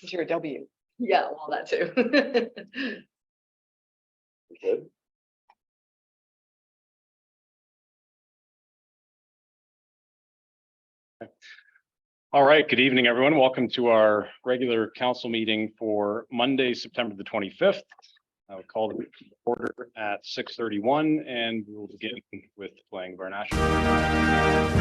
Because you're a W. Yeah, well, that too. Good. All right, good evening, everyone. Welcome to our regular council meeting for Monday, September the 25th. I would call the order at 6:31 and we'll begin with playing of our national anthem.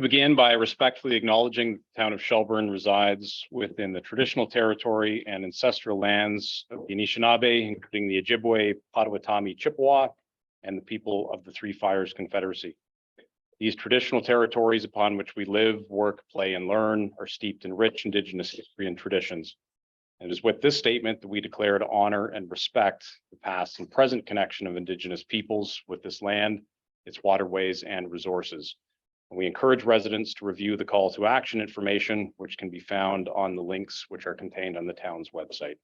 Begin by respectfully acknowledging the town of Shelburne resides within the traditional territory and ancestral lands of the Anishinaabe, including the Ojibwe, Potawatomi, Chippewa, and the people of the Three Fires Confederacy. These traditional territories upon which we live, work, play, and learn are steeped in rich Indigenous history and traditions. And it is with this statement that we declare to honor and respect the past and present connection of Indigenous peoples with this land, its waterways, and resources. We encourage residents to review the call to action information, which can be found on the links which are contained on the town's website.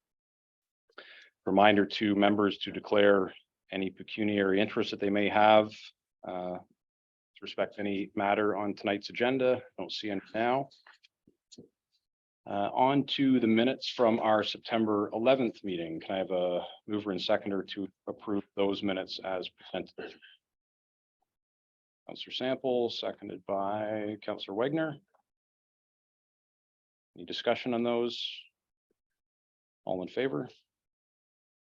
Reminder to members to declare any pecuniary interest that they may have with respect to any matter on tonight's agenda. I don't see any now. On to the minutes from our September 11th meeting. Can I have a mover and seconder to approve those minutes as presented? Councillor Sample, seconded by Councillor Wagner. Any discussion on those? All in favor?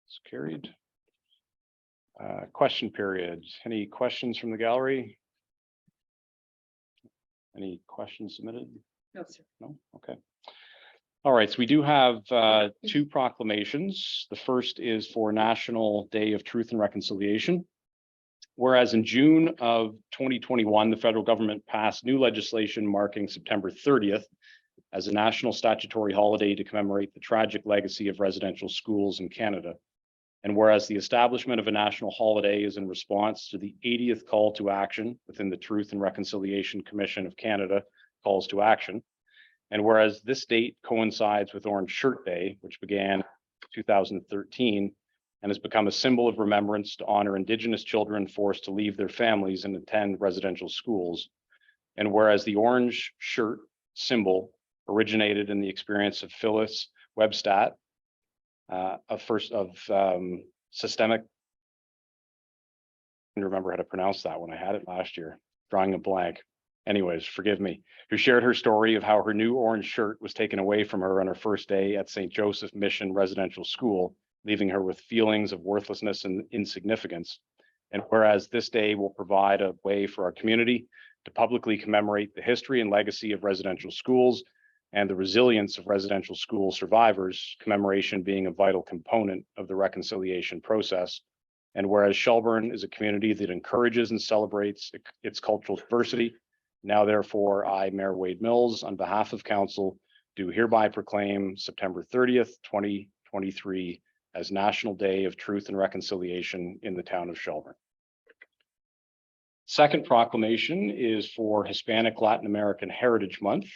It's carried. Question period. Any questions from the gallery? Any questions submitted? No, sir. No? Okay. All right, so we do have two proclamations. The first is for National Day of Truth and Reconciliation. Whereas in June of 2021, the federal government passed new legislation marking September 30th as a national statutory holiday to commemorate the tragic legacy of residential schools in Canada. And whereas the establishment of a national holiday is in response to the 80th call to action within the Truth and Reconciliation Commission of Canada calls to action. And whereas this date coincides with Orange Shirt Day, which began in 2013, and has become a symbol of remembrance to honor Indigenous children forced to leave their families and attend residential schools. And whereas the orange shirt symbol originated in the experience of Phyllis Webstat, systemic, I don't remember how to pronounce that when I had it last year, drawing a blank. Anyways, forgive me, who shared her story of how her new orange shirt was taken away from her on her first day at St. Joseph Mission Residential School, leaving her with feelings of worthlessness and insignificance. And whereas this day will provide a way for our community to publicly commemorate the history and legacy of residential schools and the resilience of residential school survivors, commemoration being a vital component of the reconciliation process. And whereas Shelburne is a community that encourages and celebrates its cultural diversity, now therefore I, Mayor Wade Mills, on behalf of council, do hereby proclaim September 30th, 2023 as National Day of Truth and Reconciliation in the town of Shelburne. Second proclamation is for Hispanic Latin American Heritage Month.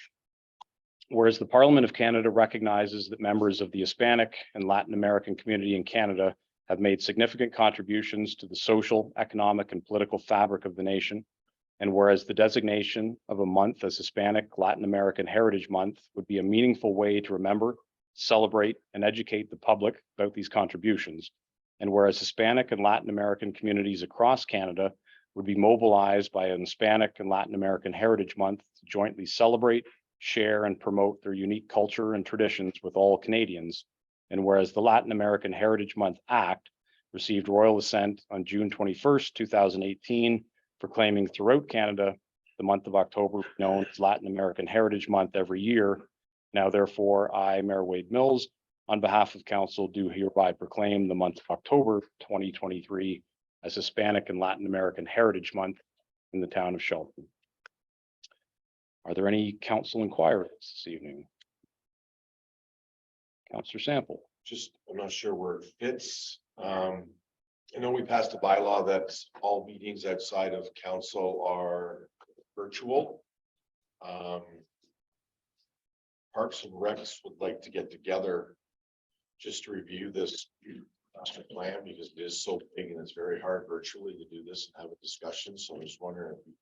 Whereas the Parliament of Canada recognizes that members of the Hispanic and Latin American community in Canada have made significant contributions to the social, economic, and political fabric of the nation. And whereas the designation of a month as Hispanic Latin American Heritage Month would be a meaningful way to remember, celebrate, and educate the public about these contributions. And whereas Hispanic and Latin American communities across Canada would be mobilized by an Hispanic and Latin American Heritage Month to jointly celebrate, share, and promote their unique culture and traditions with all Canadians. And whereas the Latin American Heritage Month Act received royal assent on June 21st, 2018, proclaiming throughout Canada the month of October known as Latin American Heritage Month every year. Now, therefore, I, Mayor Wade Mills, on behalf of Council, do hereby proclaim the month of October 2023 as Hispanic and Latin American Heritage Month in the town of Shelton. Are there any council inquiries this evening? Councillor Sample. Just, I'm not sure where it fits. I know we passed a bylaw that all meetings outside of council are virtual. Parks and Recs would like to get together just to review this master plan because it is so big and it's very hard virtually to do this and have a discussion. So I was wondering if we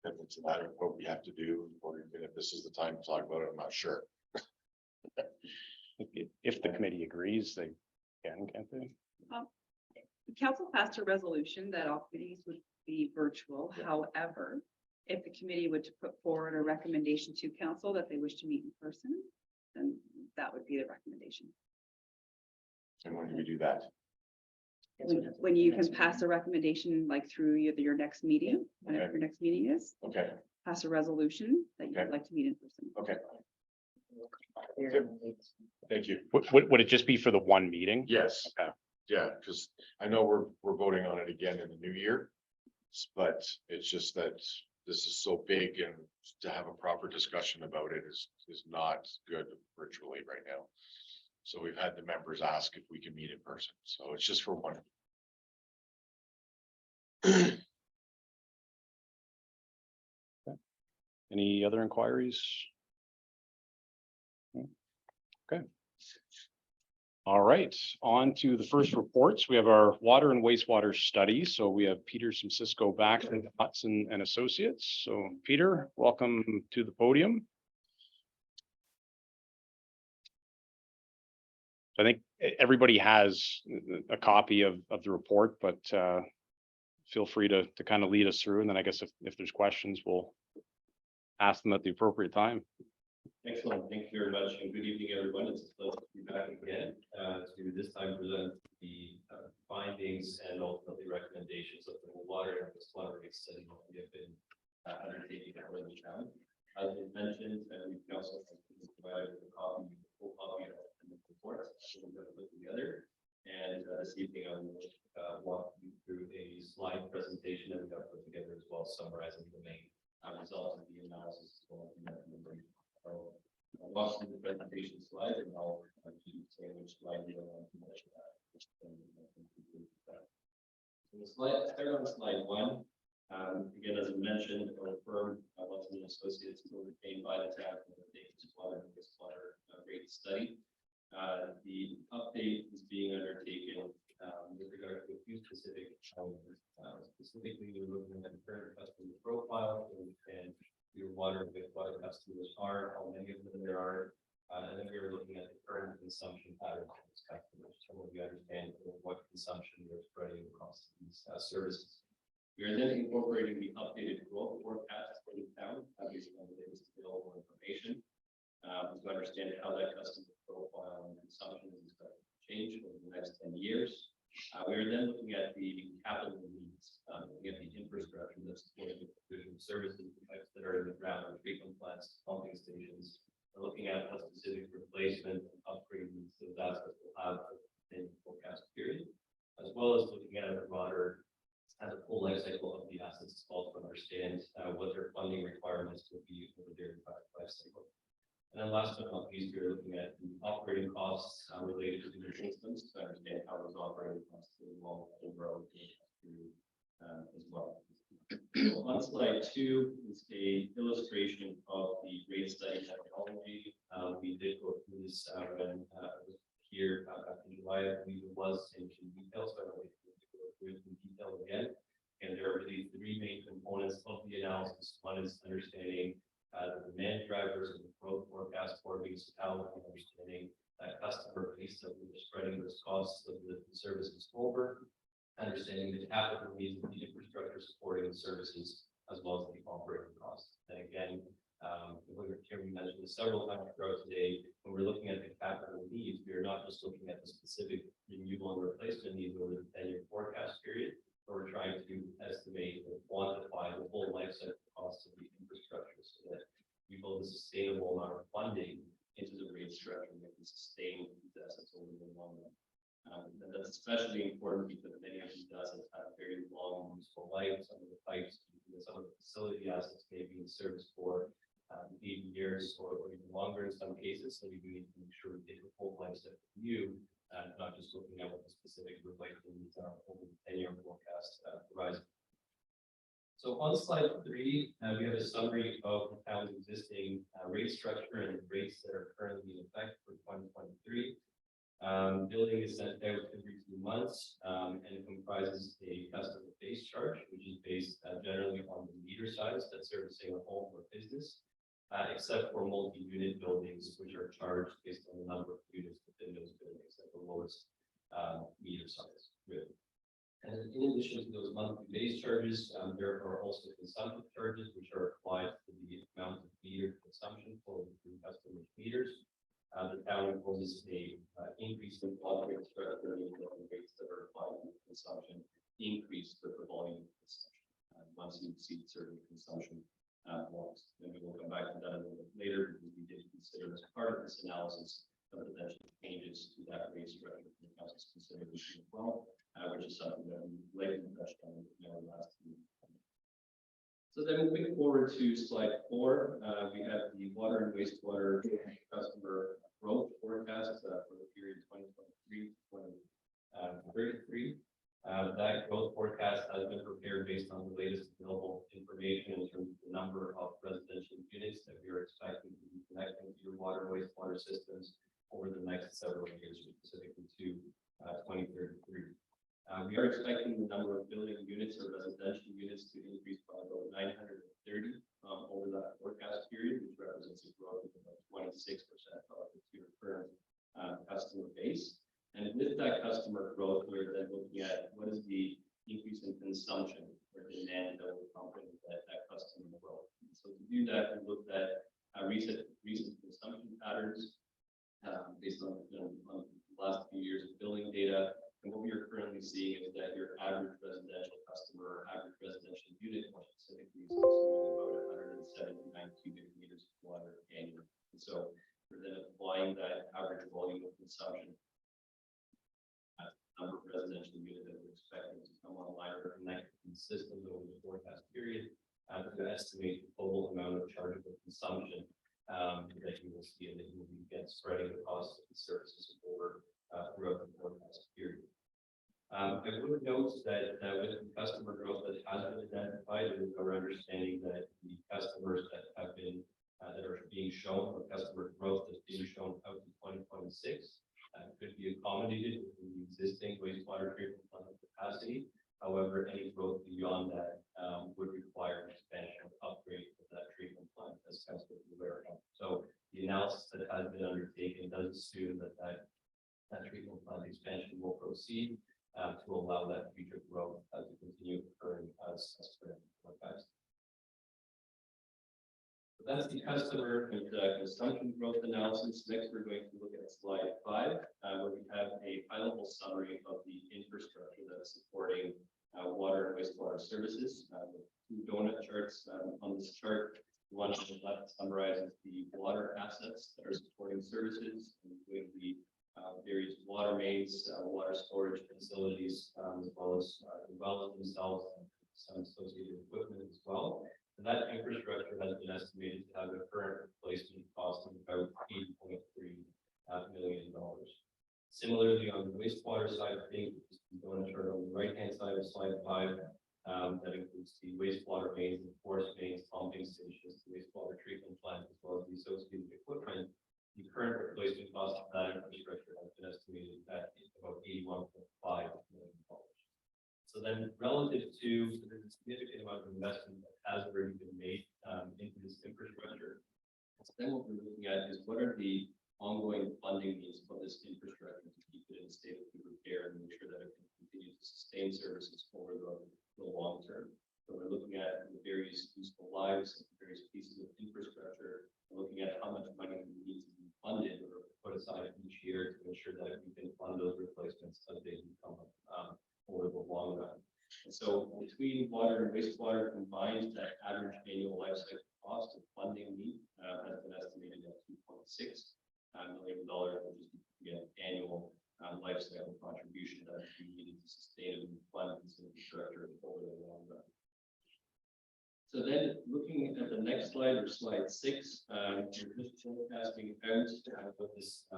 could into that, what we have to do, or even if this is the time to talk about it, I'm not sure. If the committee agrees, they can't they? The council passed a resolution that all committees would be virtual. However, if the committee would to put forward a recommendation to council that they wish to meet in person, then that would be the recommendation. And when do we do that? When you can pass a recommendation like through your next meeting, whenever Okay. your next meeting is, Okay, pass a resolution that you would Okay. like to meet in person. okay. Thank you. Would it just be for the one meeting? Yes. Okay. Yeah, because I know we're voting on it again in the new year. But it's just that this is so big and to have a proper discussion about it is not good virtually right now. So we've had the members ask if we can meet in person. So it's just for one. Any other inquiries? Okay. All right, on to the first reports. We have our water and wastewater study. So we have Peter Simcisco back from Hudson and Associates. So Peter, welcome to the podium. I think everybody has a copy of the report, but feel free to kind of lead us through. And then I guess if there's questions, we'll ask them at the appropriate time. Excellent. Thank you very much. And good evening, everyone. It's a pleasure to be back again to this time present the findings and ultimately recommendations of the water and wastewater rate study that we have been undertaking at Royal Town. As was mentioned, we also provided a copy, full copy of the report. So we're going to put together. And this evening, I will walk you through a slide presentation that we got put together as well, summarizing the main results of the analysis. I'll walk through the presentation slide and I'll say which slide you want to mention. So the slide, start on slide 1. Again, as I mentioned, our firm, Watson and Associates, were retained by the town for the water and wastewater rate study. The update is being undertaken with regard to a few specific challenges. Specifically, we're looking at the current customer profile and your water and wastewater customers are, how many of them there are, and then we were looking at the current consumption patterns of these customers, so we understand what consumption we're spreading across these services. We are then incorporating the updated growth forecast for the town, based on the latest available information, to understand how that customer profile and consumption is expected to change over the next 10 years. We are then looking at the capital needs, looking at the infrastructure that's supporting the provision of services, the types that are in the ground, treatment plants, pumping stations. We're looking at what specific replacement and upgrade needs those assets will have in the forecast period, as well as looking at a broader at the full life cycle of the assets, also to understand what their funding requirements will be over their life cycle. And then last but not least, we're looking at the operating costs related to the systems to understand how those operating costs will evolve overall as well. So on slide 2 is a illustration of the rate study methodology. We did go through this when I was here back in July. I believe it was in detail, so I don't need to go through it in detail again. And there are really 3 main components of the analysis. One is understanding the demand drivers and the growth forecast for municipality, understanding that customer base that we're spreading those costs of the services over, understanding the capital needs of the infrastructure supporting the services, as well as the operating costs. And again, we mentioned this several times throughout today, when we're looking at the capital needs, we are not just looking at the specific renewal and replacement needs over the 10-year forecast period, but we're trying to estimate and quantify the whole life cycle costs of the infrastructure so that we build a sustainable amount of funding into the rate structure that can sustain these assets over the long run. And that's especially important because many of these assets have very long useful life. Some of the pipes, some of the facility assets may be in service for 80 years or even longer in some cases. So we do need to make sure we get the full life cycle view, not just looking at what the specific replacement needs are over the 10-year forecast horizon. So on slide 3, we have a summary of the town's existing rate structure and rates that are currently in effect for 2023. Building is sent out every 2 months and it comprises a customer base charge, which is based generally on the meter size that's servicing a home or business, except for multi-unit buildings, which are charged based on the number of units within those buildings at the lowest meter size. Really. And in addition to those monthly base charges, there are also consumption charges, which are applied to the amount of meter consumption for the customer's meters. The town imposes a increase in volume structure and the rates that are applied to consumption increase with the volume of consumption once you exceed certain consumption loss. And we will come back to that a little bit later because we did consider as part of this analysis the potential changes to that rate structure for the council's consideration as well, which is something that we later touched on in our last meeting. So then moving forward to slide 4, we have the water and wastewater customer growth forecast for the period 2023 to 2033. That growth forecast has been prepared based on the latest available information in terms of the number of residential units that we are expecting to be connecting to your water and wastewater systems over the next several years, specifically to 2033. We are expecting the number of building units or residential units to increase by about 930 over that forecast period, which represents a growth of about 26% relative to your current customer base. And with that customer growth, we're then looking at what is the increase in consumption or demand that we're pumping that customer growth. And so to do that, we looked at recent consumption patterns based on the last few years of billing data. And what we are currently seeing is that your average residential customer, average residential unit, more specifically, is consuming about 179 cubic meters of water annually. And so we're then applying that average volume of consumption, number of residential units that we're expecting to come online or connect to the system over the forecast period to estimate the total amount of chargeable consumption that you will see and that you will get spreading the cost of the services over throughout the forecast period. I would note that with the customer growth that has been identified, it is our understanding that the customers that have been that are being shown, or customer growth that's being shown out to 2026, could be accommodated within the existing wastewater treatment plant capacity. However, any growth beyond that would require an expansion or upgrade of that treatment plant, as council is aware of. So the analysis that has been undertaken does assume that that treatment plant expansion will proceed to allow that future growth to continue occurring as per forecast. So that's the customer and consumption growth analysis. Next, we're going to look at slide 5, where we have a high-level summary of the infrastructure that is supporting water and wastewater services. 2 donut charts on this chart. One on the left summarizes the water assets that are supporting services, including the various water mains, water storage facilities, as well as the wells themselves and some associated equipment as well. And that infrastructure has been estimated to have a current replacement cost of about $8.3 million. Similarly, on the wastewater side of things, going to turn on the right-hand side of slide 5, that includes the wastewater wastewater mains and forest mains, pumping stations, the wastewater treatment plant, as well as the associated equipment, the current replacement cost of that infrastructure has been estimated at about $81.5 million. So then relative to, so there's a significant amount of investment that has already been made into this infrastructure. So then what we're looking at is what are the ongoing funding needs for this infrastructure to keep it in a state of good repair and make sure that it can continue to sustain services over the long term. So we're looking at the various useful lives, various pieces of infrastructure, looking at how much money we need to be funded or put aside each year to ensure that we can fund those replacements as they come up over the long run. And so between water and wastewater combined, that average annual life cycle cost of funding need has been estimated at $2.6 million, which is again annual life cycle contribution that we needed to sustain and fund this infrastructure over the long run. So then looking at the next slide, or slide 6, we're just forecasting out what this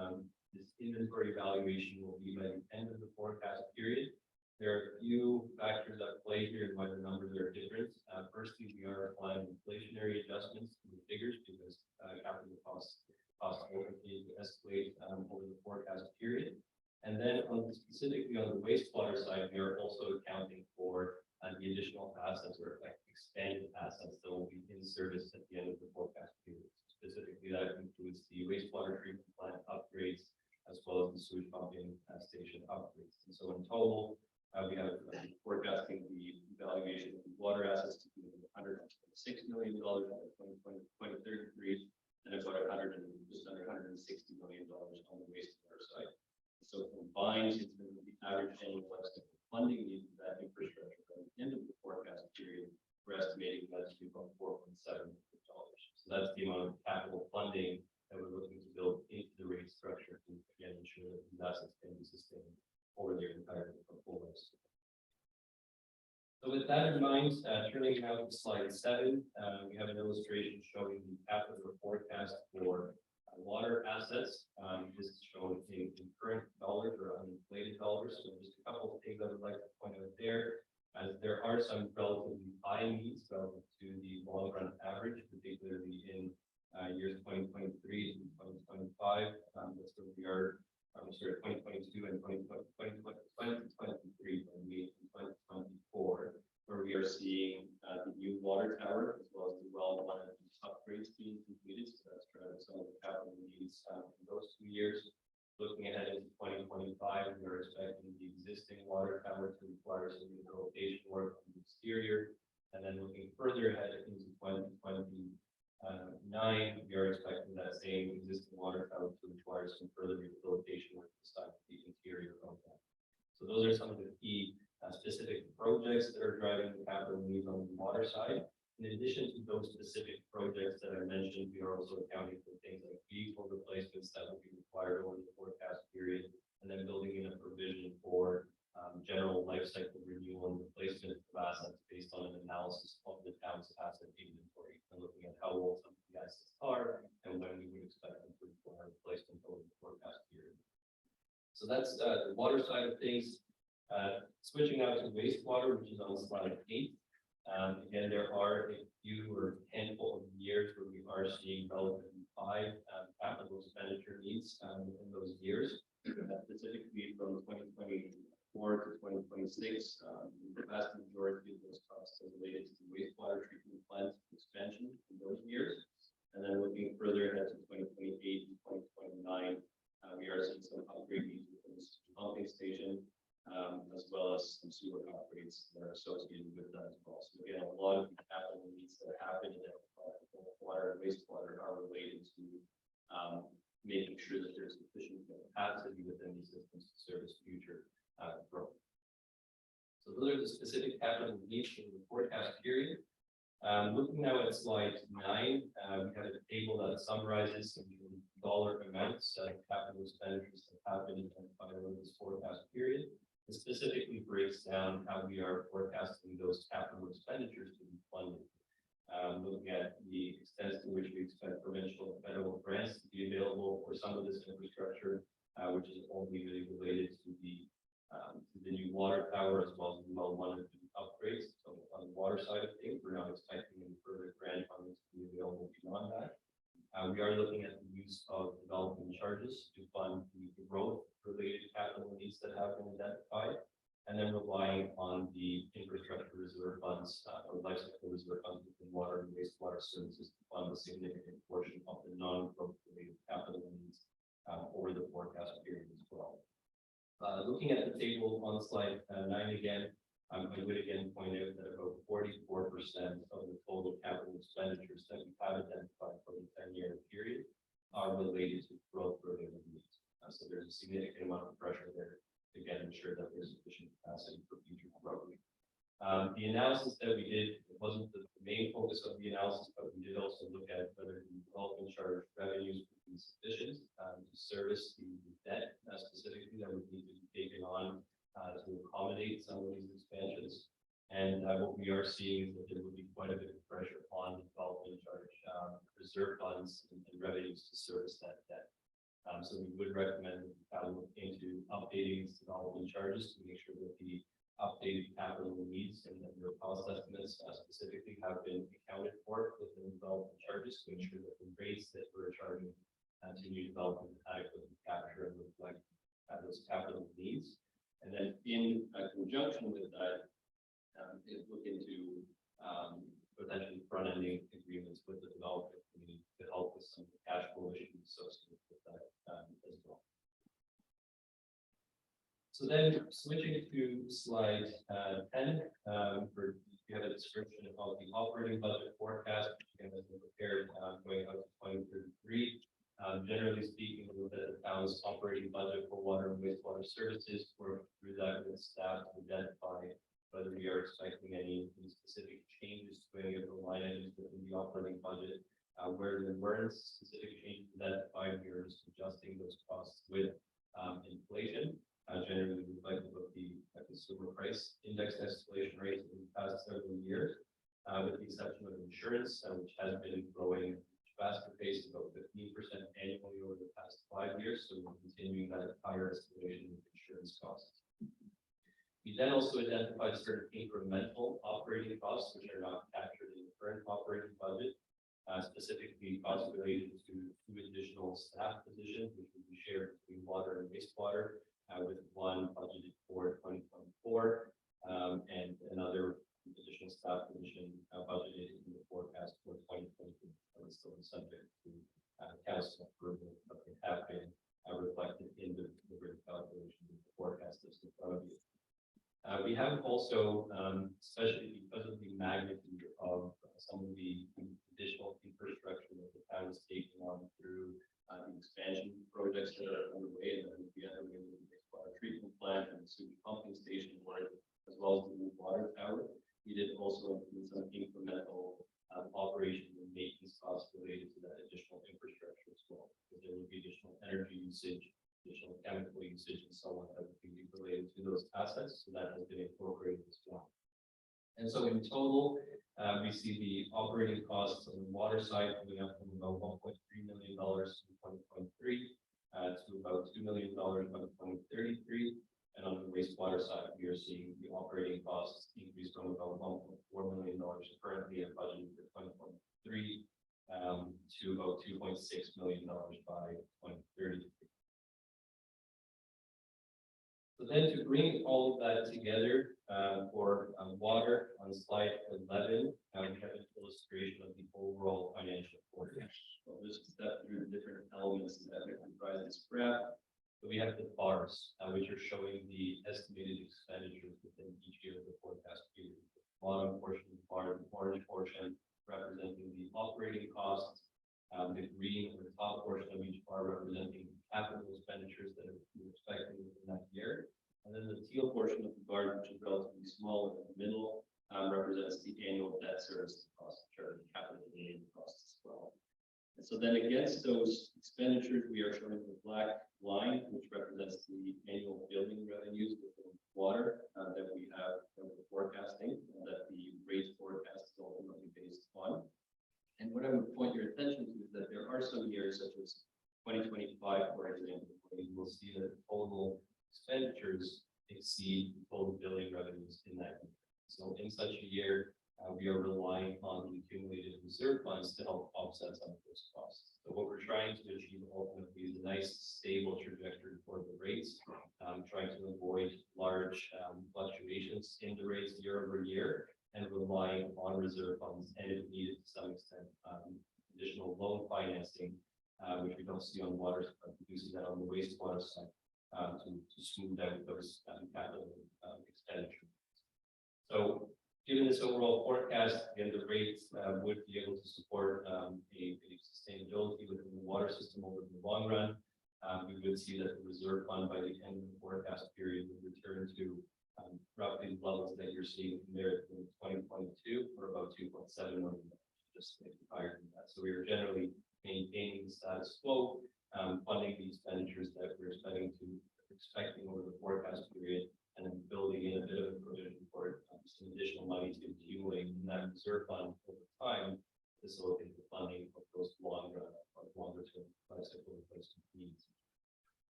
inventory valuation will be by the end of the forecast period. There are a few factors at play here and why the numbers are different. Firstly, we are applying inflationary adjustments to the figures because capital costs will continue to escalate over the forecast period. And then specifically on the wastewater side, we are also accounting for the additional assets or expanded assets that will be in service at the end of the forecast period. Specifically, that includes the wastewater treatment plant upgrades as well as the sewage pumping station upgrades. And so in total, we have forecasting the valuation of the water assets to be $106 million by 2033, and about just under $160 million on the wastewater side. So combined, in terms of the average annual funding needs of that infrastructure by the end of the forecast period, we're estimating that to be about $4.7 million. So that's the amount of capital funding that we're looking to build into the rate structure to again ensure that these assets can be sustained over their entire full life. So with that in mind, turning now to slide 7, we have an illustration showing the capital forecast for water assets. This is shown in current dollars or uninflated dollars. So just a couple of things I would like to point out there, as there are some relatively high needs relative to the long run average, particularly in years 2023 and 2025. That's where we are. 2022 and 2023, and 2024, where we are seeing the new water tower as well as the well one upgrades being completed. So that's driving some of the capital needs in those 2 years. Looking ahead into 2025, we are expecting the existing water tower to require some rehabilitation work on the exterior, and then looking further ahead into 2029, we are expecting that same existing water tower to require some further rehabilitation work inside the interior of that. So those are some of the key specific projects that are driving the capital needs on the water side. In addition to those specific projects that I mentioned, we are also accounting for things like vehicle replacements that will be required over the forecast period, and then building in a provision for general life cycle renewal and replacement of assets based on an analysis of the town's asset inventory and looking at how old some of the assets are and when we would expect them to require replacement over the forecast period. So that's the water side of things. Switching out to wastewater, which is on slide 8. Again, there are a few or handful of years where we are seeing relatively high capital expenditure needs in those years, specifically from 2024 to 2026. The vast majority of those costs are related to the wastewater treatment plant expansion in those years. And then looking further ahead to 2028 and 2029, we are seeing some upgrade needs within the pumping station, as well as some sewer upgrades that are associated with that as well. So again, a lot of the capital needs that happen in water and wastewater are related to making sure that there's sufficient capacity within these systems to service future growth. So those are the specific capital needs for the forecast period. Looking now at slide 9, we have a table that summarizes some dollar amounts of capital expenditures that have been identified over this forecast period. It specifically breaks down how we are forecasting those capital expenditures to be funded. Looking at the extent to which we expect provincial and federal grants to be available for some of this infrastructure, which is only really related to the new water tower as well as the well 1 and 2 upgrades. So on the water side of things, we're not We are looking at the use of development charges to fund the growth related capital needs that have been identified. And then relying on the infrastructure reserve funds or life cycle reserve funds within water and wastewater services to fund a significant portion of the non-growth related capital needs over the forecast period as well. Looking at the table on slide 9 again, I would again point out that about 44% of the total capital expenditures that we have identified for the 10-year period are related to growth related needs. So there's a significant amount of pressure there to again ensure that there's sufficient capacity for future growth. The analysis that we did, it wasn't the main focus of the analysis, but we did also look at whether the development charge revenues would be sufficient to service the debt specifically that would need to be taken on to accommodate some of these expansions. And what we are seeing is that there will be quite a bit of pressure on the development charge reserve funds and revenues to service that debt. So we would recommend look into updating these development charges to make sure that the updated capital needs and the cost estimates specifically have been accounted for within development charges to ensure that the rates that we're charging to new development adequately capture and reflect those capital needs. And then in conjunction with that, look into potentially front-ending agreements with the development community to help with some of the cash flow issues associated with that as well. So then switching to slide 10, we have a description of the operating budget forecast, which again has been prepared going out to 2033. Generally speaking, we look at the town's operating budget for water and wastewater services, work through that with staff to identify whether we are expecting any specific changes to any of the line items within the operating budget. Where there weren't specific changes identified, we are just adjusting those costs with inflation. Generally, we like to look at the consumer price index escalation rates in the past several years, with the exception of insurance, which has been growing faster pace, about 15% annually over the past 5 years. So we're continuing that higher escalation of insurance costs. We then also identified certain incremental operating costs, which are not captured in the current operating budget, specifically costs related to 2 additional staff positions, which will be shared between water and wastewater, with one budgeted for 2024 and another additional staff position budgeted in the forecast for 2022. That is still subject to council approval, but they have been reflected in the calculation of the forecast that's in front of you. We have also, especially because of the magnitude of some of the additional infrastructure that the town is taking on through the expansion projects that are underway, and that would be underway with the wastewater treatment plant and the sewage pumping station work, as well as the new water tower. We did also include some incremental operation and maintenance costs related to that additional infrastructure as well. Because there would be additional energy usage, additional chemical usage, and so on that would be related to those assets. So that has been incorporated as well. And so in total, we see the operating costs on the water side coming up from about $1.3 million in 2023 to about $2 million by 2033. And on the wastewater side, we are seeing the operating costs increase from about $1.4 million currently at budget for 2023 to about $2.6 million by 2033. So then to bring all of that together for water on slide 11, we have an illustration of the overall financial forecast. So this is step through the different elements that comprise this graph. So we have the bars, which are showing the estimated expenditures within each year of the forecast period. The bottom portion of the bar, the orange portion, representing the operating costs. The green or the top portion of each bar representing capital expenditures that we're expecting within that year. And then the teal portion of the bar, which is relatively small in the middle, represents the annual debt service costs, which are the capital gain costs as well. And so then against those expenditures, we are showing the black line, which represents the annual building revenues within water that we have from the forecasting, that the rate forecast is ultimately based on. And what I would point your attention to is that there are some years, such as 2025, for example, where you will see that total expenditures exceed total billing revenues in that year. So in such a year, we are relying on the accumulated reserve funds to help offset some of those costs. So what we're trying to achieve ultimately is a nice stable trajectory for the rates, trying to avoid large fluctuations in the rates year over year and relying on reserve funds and if needed to some extent additional loan financing, which we don't see on water, but we do see that on the wastewater side to smooth out those capital expenditures. So given this overall forecast, again, the rates would be able to support a sustainability within the water system over the long run. We would see that the reserve fund by the end of the forecast period would return to roughly the levels that you're seeing there in 2022 or about 2.7 million, just maybe higher than that. So we are generally maintaining the status quo, funding the expenditures that we're expecting over the forecast period, and then building in a bit of a provision for some additional money to accumulate in that reserve fund over time to facilitate the funding of those longer term bicycle replacement needs.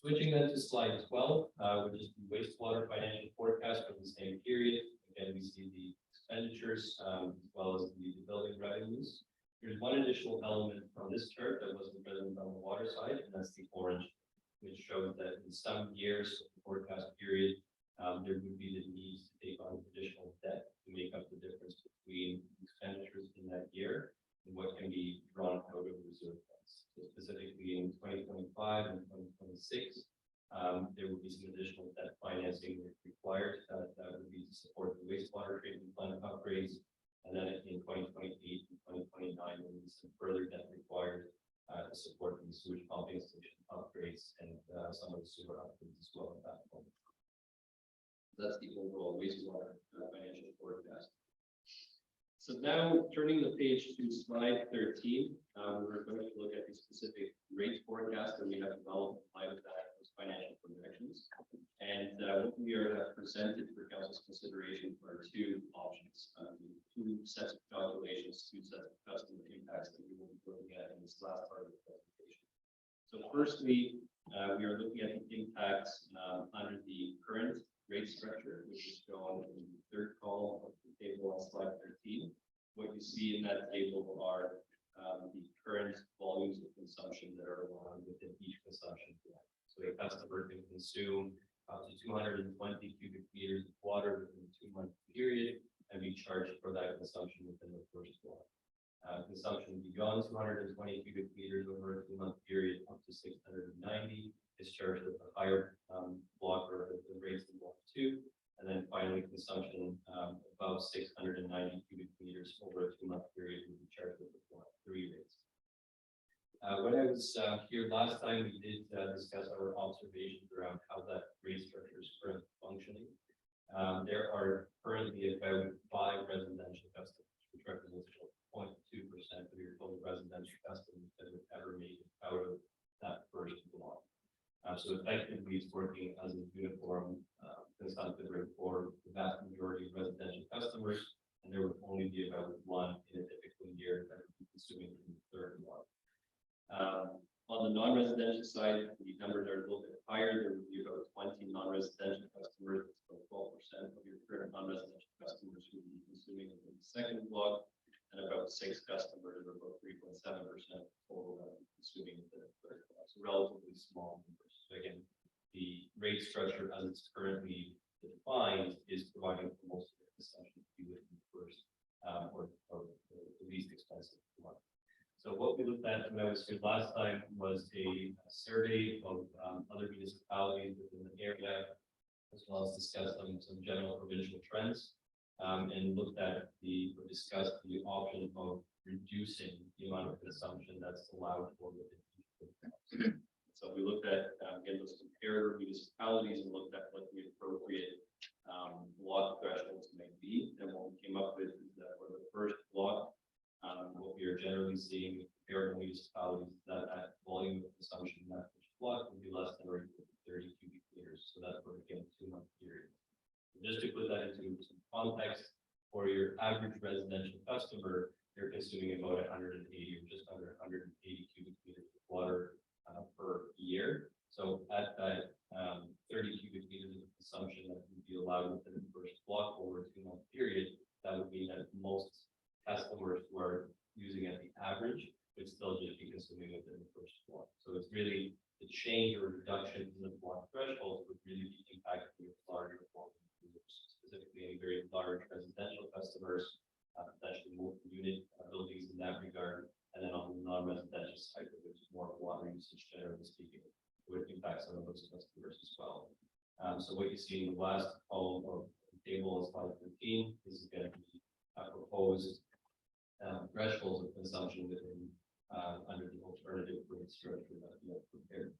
Switching then to slide 12, which is the wastewater financial forecast for the same period. Again, we see the expenditures as well as the building revenues. There's one additional element from this chart that wasn't present on the water side, and that's the orange, which shows that in some years of the forecast period, there would be the need to take on additional debt to make up the difference between expenditures in that year and what can be drawn out of reserve funds. So specifically in 2025 and 2026, there will be some additional debt financing required that would be to support the wastewater treatment plant upgrades. And then in 2028 and 2029, there will be some further debt required to support the sewage pumping station upgrades and some of the sewer upgrades as well at that point. That's the overall wastewater financial forecast. So now turning the page to slide 13, we're going to look at the specific rate forecast that we have developed in light of that, those financial projections. And what we are presented for council's consideration are two options, two sets of calculations, two sets of customer impacts that we will be looking at in this last part of the presentation. So firstly, we are looking at the impacts under the current rate structure, which is shown in the third column of the table on slide 13. What you see in that table are the current volumes of consumption that are allowed within each consumption plan. So a customer can consume up to 220 cubic meters of water within a 2-month period and be charged for that consumption within the first block. Consumption beyond 220 cubic meters over a 2-month period up to 690 is charged with a higher block or the rates in block 2. And then finally, consumption above 690 cubic meters over a 2-month period will be charged with the block 3 rates. When I was here last time, we did discuss our observations around how that rate structure is currently functioning. There are currently about 5 residential customers, which represents 0.2% of your total residential customers that would ever make it out of that first block. So effectively, it's working as a uniform consumptive rate for the vast majority of residential customers, and there would only be about 1 in a typical year that would be consuming from the third block. On the non-residential side, the numbers are a little bit higher. There would be about 20 non-residential customers, so 12% of your current non-residential customers who would be consuming in the second block, and about 6 customers, or about 3.7% total consuming in the third block. So relatively small numbers. So again, the rate structure as it's currently defined is providing for most of the consumption to be within the first or the least expensive one. So what we looked at when I was here last time was a survey of other municipalities within the area, as well as discussed some general provincial trends, and looked at or discussed the option of reducing the amount of consumption that's allowed for within each. So we looked at, again, those comparator municipalities and looked at what the appropriate block thresholds might be. And what we came up with is that for the first block, what we are generally seeing with comparator municipalities is that volume of consumption in that first block would be less than or equal to 30 cubic meters. So that's for, again, a 2-month period. So just to put that into some context, for your average residential customer, they're consuming about 180 or just under 180 cubic meters of water per year. So at that 30 cubic meters of consumption that would be allowed within the first block over a 2-month period, that would mean that most customers who are using at the average would still just be consuming within the first block. So it's really the change or reduction in the block threshold would really be impacting your larger volume users, specifically any very large residential customers, potentially multi-unit buildings in that regard. And then on the non-residential side, which is more water usage, generally speaking, would impact some of those customers as well. So what you see in the last column of the table is slide 13 is going to be proposed thresholds of consumption within under the alternative rate structure that we have prepared.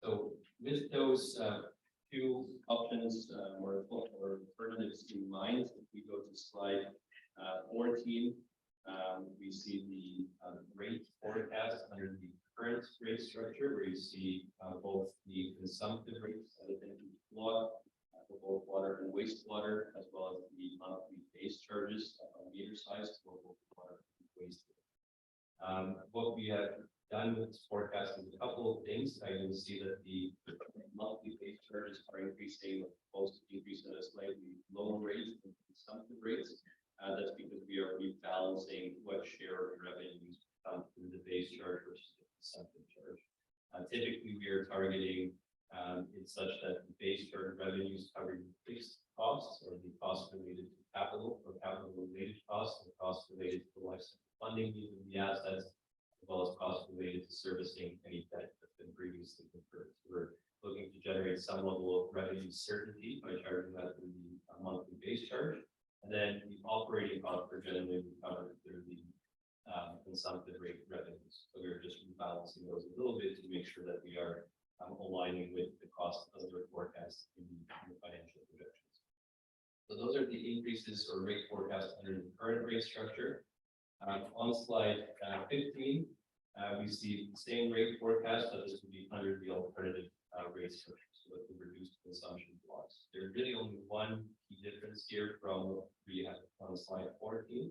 So with those two options or alternatives in mind, if we go to slide 14, we see the rate forecast under the current rate structure, where you see both the consumptive rates that have been block for both water and wastewater, as well as the monthly base charges on meter size for both water and wastewater. What we have done with this forecast is a couple of things. I will see that the monthly base charges are increasing, opposed to increasing at a slightly lower rate than consumptive rates. That's because we are rebalancing what share of revenues come through the base charge versus the consumptive charge. Typically, we are targeting it such that the base charge revenues cover fixed costs or the costs related to capital or capital related costs and costs related to the lifecycle funding needs of the assets, as well as costs related to servicing any debt that's been previously incurred. So we're looking to generate some level of revenue certainty by charging that through the monthly base charge. And then the operating costs are generally recovered through the consumptive rate revenues. So we're just rebalancing those a little bit to make sure that we are aligning with the cost of the forecast in the financial projections. So those are the increases or rate forecast under the current rate structure. On slide 15, we see the same rate forecast, but this would be under the alternative rate structure, so with the reduced consumption blocks. There's really only one key difference here from what we have on slide 14,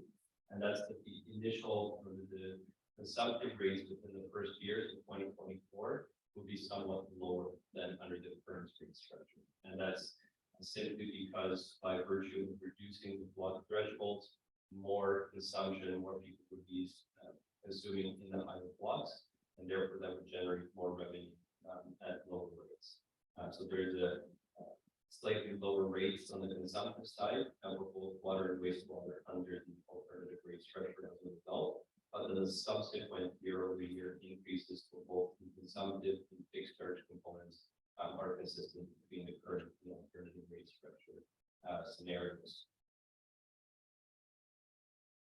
and that's that the initial or the consumptive rates within the first years of 2024 will be somewhat lower than under the current rate structure. And that's simply because by virtue of reducing the block thresholds, more consumption, more people would be consuming in the higher blocks, and therefore that would generate more revenue at lower rates. So there's a slightly lower rates on the consumptive side for both water and wastewater under the alternative rate structure as a result. But the subsequent year-over-year increases for both the consumptive and fixed charge components are consistent between the current and alternative rate structure scenarios.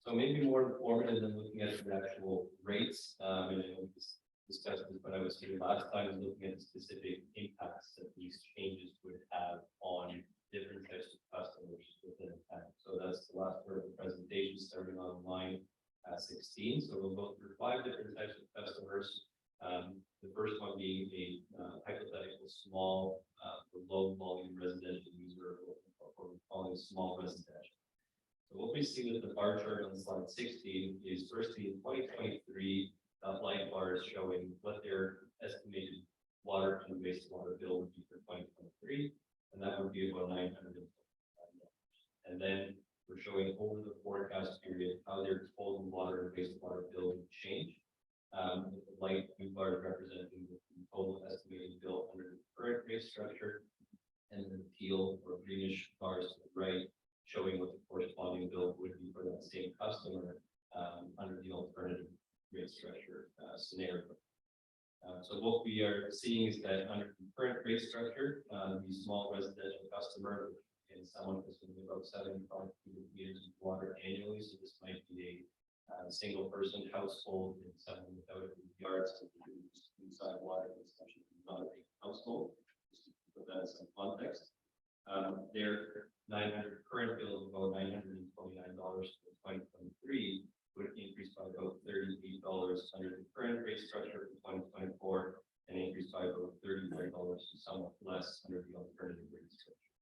So maybe more informative than looking at the actual rates. And we discussed this when I was here last time, looking at the specific impacts that these changes would have on different types of customers within a time. So that's the last part of the presentation, starting on line 16. So we'll go through 5 different types of customers. The first one being a hypothetical small or low volume residential user, or what we're calling small residential. So what we see with the bar chart on slide 16 is firstly in 2023, line bars showing what their estimated water and wastewater bill would be for 2023, and that would be about $900. And then we're showing over the forecast period how their total water and wastewater bill would change. With the light blue bars representing the total estimated bill under the current rate structure, and the teal or greenish bars to the right showing what the corresponding bill would be for that same customer under the alternative rate structure scenario. So what we are seeing is that under the current rate structure, the small residential customer and someone consuming about 75 cubic meters of water annually. So this might be a single person household and someone without a yard, so inside water consumption is not a big household. Just to put that in some context. Their 900 current bill of about $929 for 2023 would increase by about $38 under the current rate structure for 2024, and increase by about $39 to somewhat less under the alternative rate structure.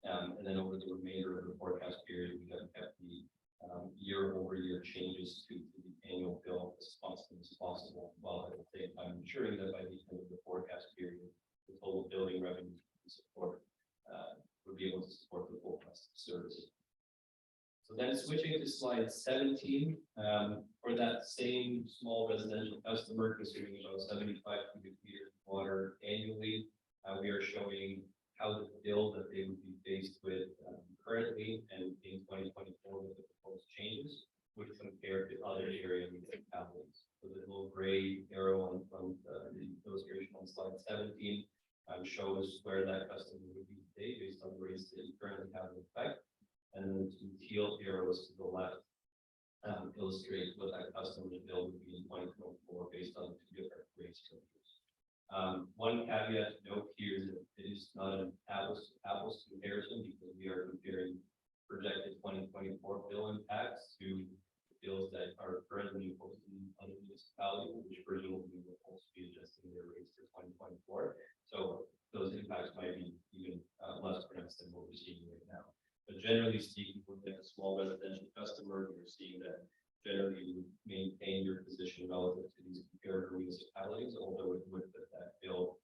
And then over the remainder of the forecast period, we have kept the year-over-year changes to the annual bill as constant as possible, while at the same time ensuring that by the end of the forecast period, the total building revenues would be able to support the full cost of service. So then switching to slide 17, for that same small residential customer consuming about 75 cubic meters of water annually, we are showing how the bill that they would be faced with currently and in 2024 with the proposed changes would compare to other area municipalities. So the little gray arrow on the illustration on slide 17 shows where that customer would be today based on the rates that you currently have in effect. And then the two teal arrows to the left illustrate what that customer's bill would be in 2024 based on two different rate structures. One caveat to note here is that it is not an apples to apples comparison because we are comparing projected 2024 bill impacts to bills that are currently imposed in other municipalities, which presumably will also be adjusting their rates for 2024. So those impacts might be even less pronounced than what we're seeing right now. But generally speaking, with a small residential customer, we're seeing that generally you maintain your position relative to these comparator municipalities, although it would put that bill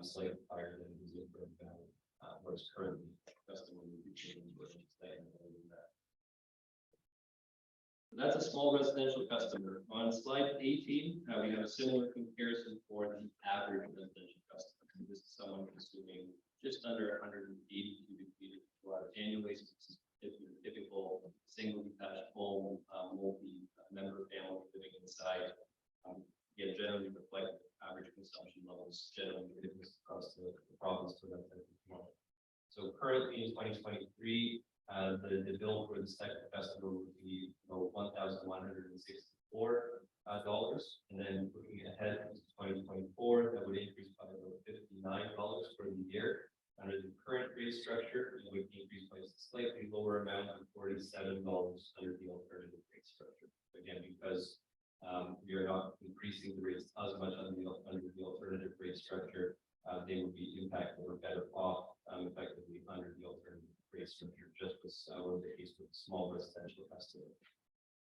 slightly higher than it is in Grand Valley, whereas currently customer would be paying slightly more than that. That's a small residential customer. On slide 18, we have a similar comparison for the average residential customer. This is someone consuming just under 180 cubic meters of water annually. So this is your typical single detached home, multi-member family living inside. Again, generally reflect average consumption levels generally across the province for that type of home. So currently in 2023, the bill for the second customer would be about $1,164. And then looking ahead to 2024, that would increase by about $59 for the year. Under the current rate structure, it would increase by a slightly lower amount of $47 under the alternative rate structure. Again, because we are not increasing the rates as much under the alternative rate structure, they would be impacted or better off effectively under the alternative rate structure, just as was the case with small residential customer.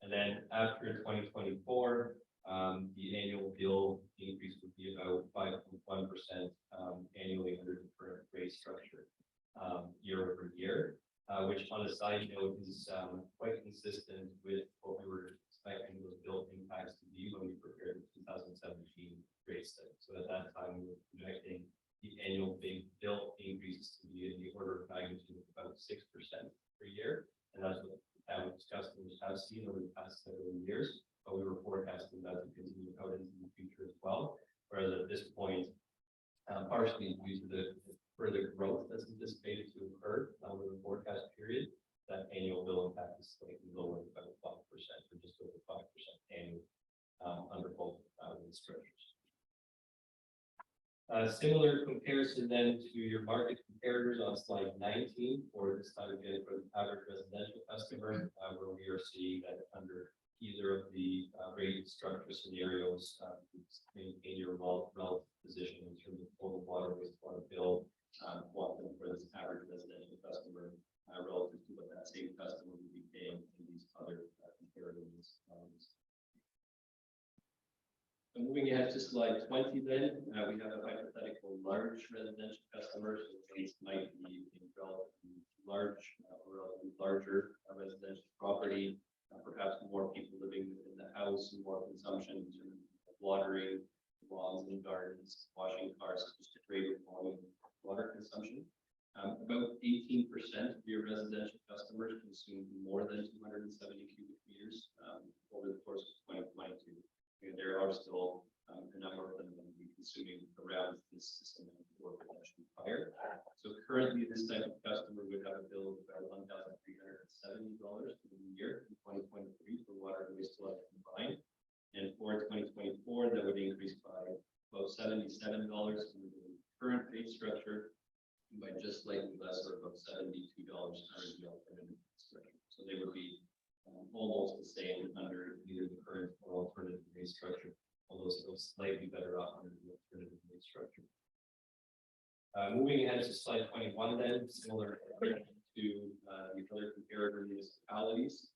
And then after 2024, the annual bill increase would be about 5.1% annually under the current rate structure year over year, which on a side note is quite consistent with what we were expecting those bill impacts to be when we prepared the 2017 rate study. So at that time, we were projecting the annual big bill increases to be in the order of magnitude of about 6% per year. And that's what average customers have seen over the past several years, but we were forecasting that to continue out into the future as well. Whereas at this point, partially due to the further growth that's anticipated to occur over the forecast period, that annual bill impact is slightly lower, about 5%, or just over 5% annually under both rate structures. Similar comparison then to your market comparators on slide 19, or this time again for the average residential customer, where we are seeing that under either of the rate structure scenarios, maintain your relative position in terms of total water, wastewater bill, for this average residential customer relative to what that same customer would be paying in these other comparatives. So moving ahead to slide 20 then, we have a hypothetical large residential customer. So these might be a relatively large or relatively larger residential property, perhaps more people living within the house, more consumption in terms of watering, lawns and gardens, washing cars, just a greater volume of water consumption. About 18% of your residential customers consume more than 270 cubic meters over the course of 2022. And there are still a number of them that will be consuming around this amount or potentially higher. So currently, this type of customer would have a bill of about $1,370 for the year in 2023 for water and wastewater combined. And for 2024, that would increase by about $77 in the current rate structure, and by just slightly less, or about $72 under the alternative structure. So they would be almost the same under either the current or alternative rate structure, although still slightly better off under the alternative rate structure. Moving ahead to slide 21 then, similar to the other comparator municipalities,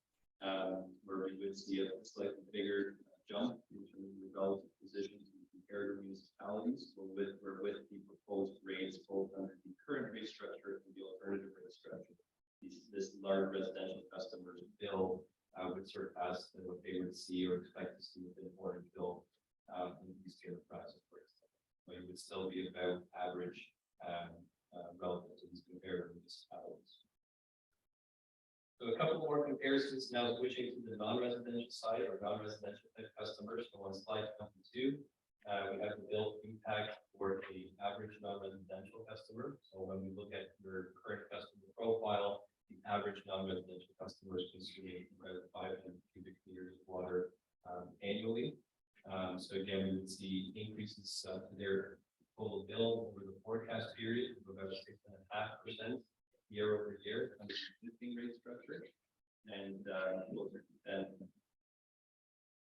where we would see a slightly bigger jump in terms of the relative positions in comparator municipalities, with the proposed rates both under the current rate structure and the alternative rate structure. This large residential customer's bill surpass than what they would see or expect to see within Orange bill in these tier prices, for example. But it would still be about average relative to these comparative municipalities. So a couple more comparisons now, switching to the non-residential side or non-residential type customers. So on slide 22, we have the bill impact for the average non-residential customer. So when we look at your current customer profile, the average non-residential customer is consuming about 500 cubic meters of water annually. So again, we would see increases to their total bill over the forecast period of about 6.5% year over year under the existing rate structure, and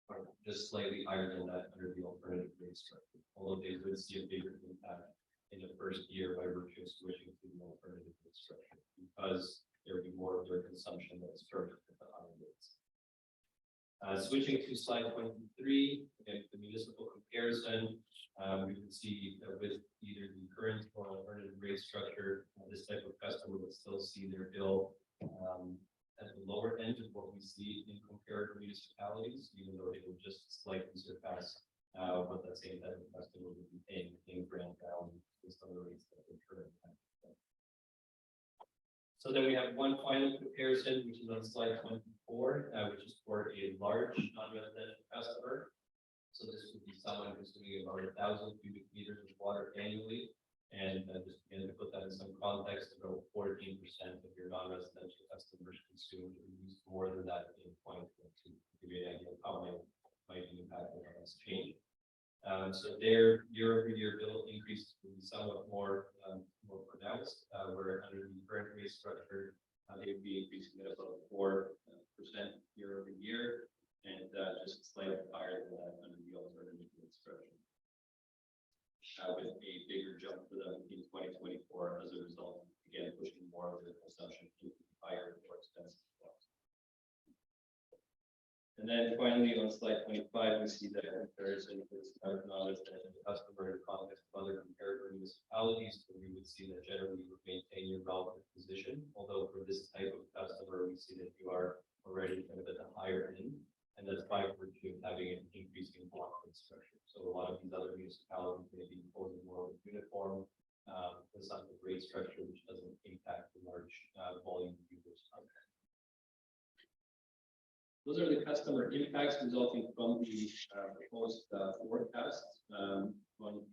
are just slightly higher than that under the alternative rate structure. Although they would see a bigger impact in the first year by virtue of switching to the alternative rate structure, because there would be more of their consumption that's charged at the higher rates. Switching to slide 23, again, the municipal comparison, we can see that with either the current or alternative rate structure, this type of customer would still see their bill at the lower end of what we see in comparative municipalities, even though it would just slightly surpass what that same type of customer would be paying in Grand Valley based on the rates that they're currently paying. So then we have one final comparison, which is on slide 24, which is for a large non-residential customer. So this would be someone consuming about 1,000 cubic meters of water annually. And just again, to put that in some context, about 14% of your non-residential customers consume or use more than that in 2022. To give you an idea of how might be impacted by this change. So their year-over-year bill increases will be somewhat more pronounced. Where under the current rate structure, they would be increasing at about 4% year over year, and just slightly higher than that under the alternative rate structure. With a bigger jump for them in 2024 as a result, again pushing more of their consumption to higher, more expensive costs. And then finally on slide 25, we see that comparison with non-residential customer in the context of other comparative municipalities, where we would see that generally you would maintain your relative position. Although for this type of customer, we see that you are already kind of at the higher end, and that's by virtue of having an increasing block rate structure. So a lot of these other municipalities may be imposing more of a uniform consumptive rate structure, which doesn't impact the large volume of users. Those are the customer impacts resulting from the proposed forecast.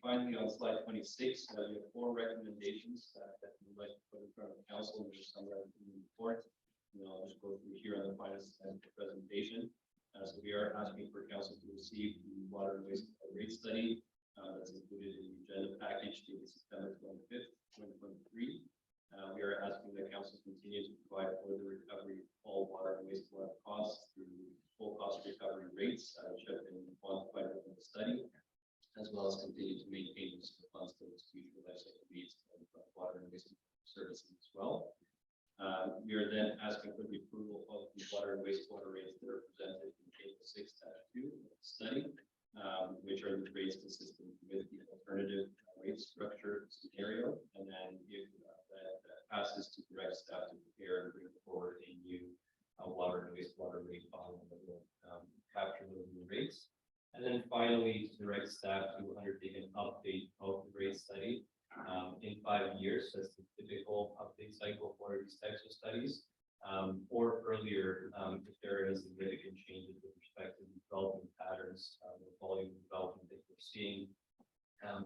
Finally, on slide 26, we have 4 recommendations that we'd like to put in front of the council, which is summarized in the report. And I'll just go through here on the finance and presentation. So we are asking for council to receive the water and waste rate study that's included in the agenda package dated September 25th, 2023. We are asking that council continue to provide for the recovery of all water and wastewater costs through full cost recovery rates, which have been quantified within the study, as well as continue to maintain use of funds to its future life cycle needs of water and wastewater services as well. We are then asking for the approval of the water and wastewater rates that are presented in table 6-2 study, which are the rates consistent with the alternative rate structure scenario. And then if that passes, to direct staff to prepare and bring forward a new water and wastewater rate file that will capture those new rates. And then finally, to direct staff to undertake an update of the rate study in 5 years. That's the typical update cycle for these types of studies, or earlier if there is significant changes with respect to the development patterns, the volume of development that we're seeing,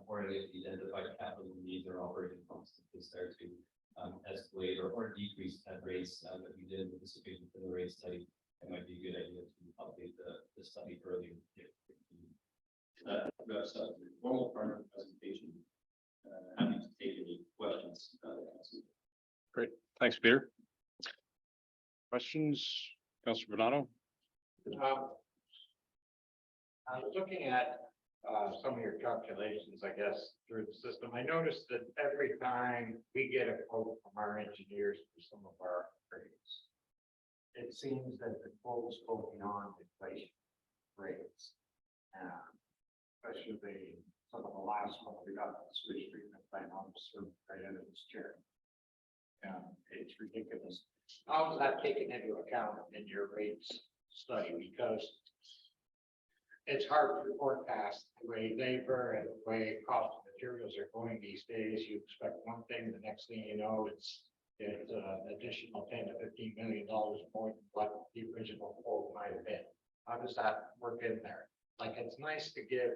or if the identified capital needs or operating costs that they start to escalate or decrease at rates that we didn't anticipate within the rate study. It might be a good idea to update the study earlier. That wraps up the formal part of the presentation. Happy to take any questions. Great. Thanks, Peter. Questions? Councilor Bernardo? I was looking at some of your calculations, I guess, through the system. I noticed that every time we get a quote from our engineers for some of our upgrades, it seems that the quotes go beyond inflation rates. Especially some of the last one we got the switch treatment plant on the server right under this chair. It's ridiculous. How is that taken into account in your rates study because it's hard to forecast the way labor and the way cost of materials are going these days. You expect one thing, the next thing you know, it's additional $10 to $15 million more than what the original quote might have been. How does that work in there? Like, it's nice to give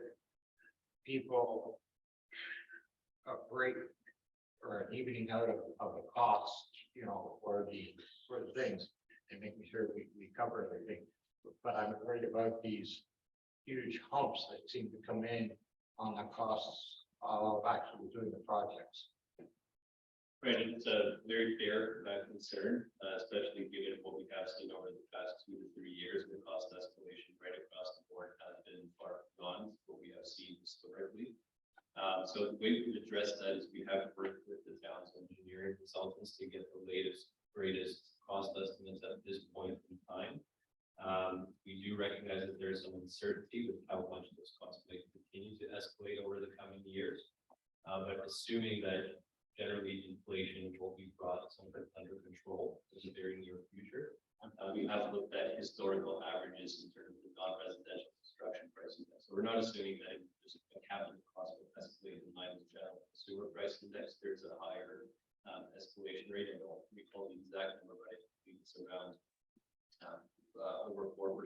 people a break or an evening out of the cost, you know, for the things and making sure we cover everything. But I'm worried about these huge humps that seem to come in on the costs of actually doing the projects. Right, and it's a very fair concern, especially given what we have seen over the past 2 to 3 years. The cost escalation right across the board has been far beyond what we have seen historically. So the way we would address that is we have worked with the town's engineering consultants to get the latest, greatest cost estimates at this point in time. We do recognize that there is some uncertainty with how much those costs may continue to escalate over the coming years. But assuming that generally inflation will be brought somewhat under control in the very near future, we have looked at historical averages in terms of non-residential construction prices. So we're not assuming that just a capital cost will escalate in line with general consumer price index. There's a higher escalation rate. I don't recall the exact number, but I think it's around over 4%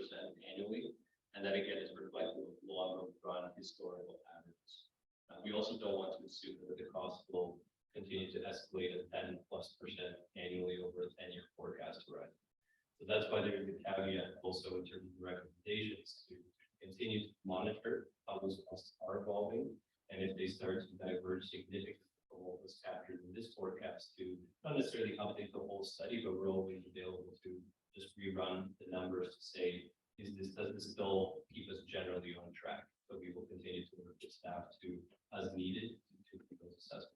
annually. And that again is reflective of long run historical averages. We also don't want to assume that the cost will continue to escalate at 10+% annually over a 10-year forecast horizon. So that's why there is a caveat also in terms of recommendations to continue to monitor how those costs are evolving. And if they start to diverge significantly from what was captured in this forecast, to not necessarily update the whole study, but we're always available to just rerun the numbers to say, does this still keep us generally on track? But we will continue to work with staff to, as needed, to do those assessments.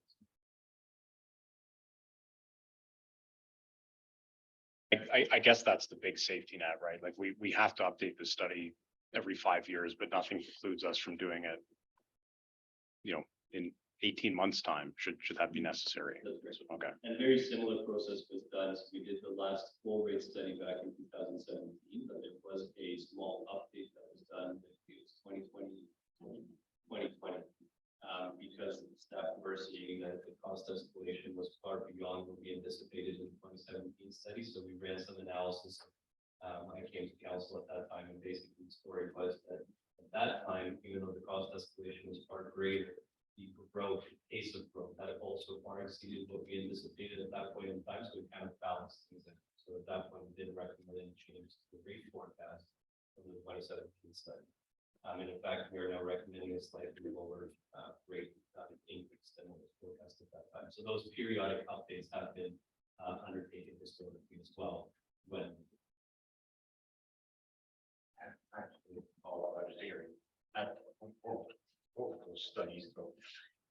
I guess that's the big safety net, right? Like we have to update the study every 5 years, but nothing precludes us from doing it, you know, in 18 months' time, should that be necessary. Okay. And very similar process was done. So we did the last full rate study back in 2017, but there was a small update that was done. It was 2020, because staff were seeing that the cost escalation was far beyond what we anticipated in the 2017 study. So we ran some analysis when I came to council at that time, and basically the story was that at that time, even though the cost escalation was far greater, the growth, pace of growth had also far exceeded what we anticipated at that point in time. So we kind of balanced things out. So at that point, we didn't recommend any change to the rate forecast of the 2017 study. And in fact, we are now recommending a slightly lower rate increase than what was forecast at that time. So those periodic updates have been undertaken historically as well. When Actually, all I was hearing at both those studies, though.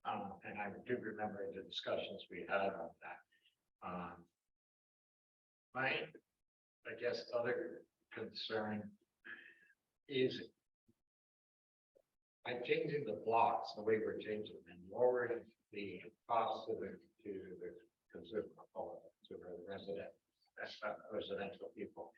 And I do remember the discussions we had on that. I guess, other concern is by changing the blocks, the way we're changing them, and lowering the cost to the consumer, to the residential people.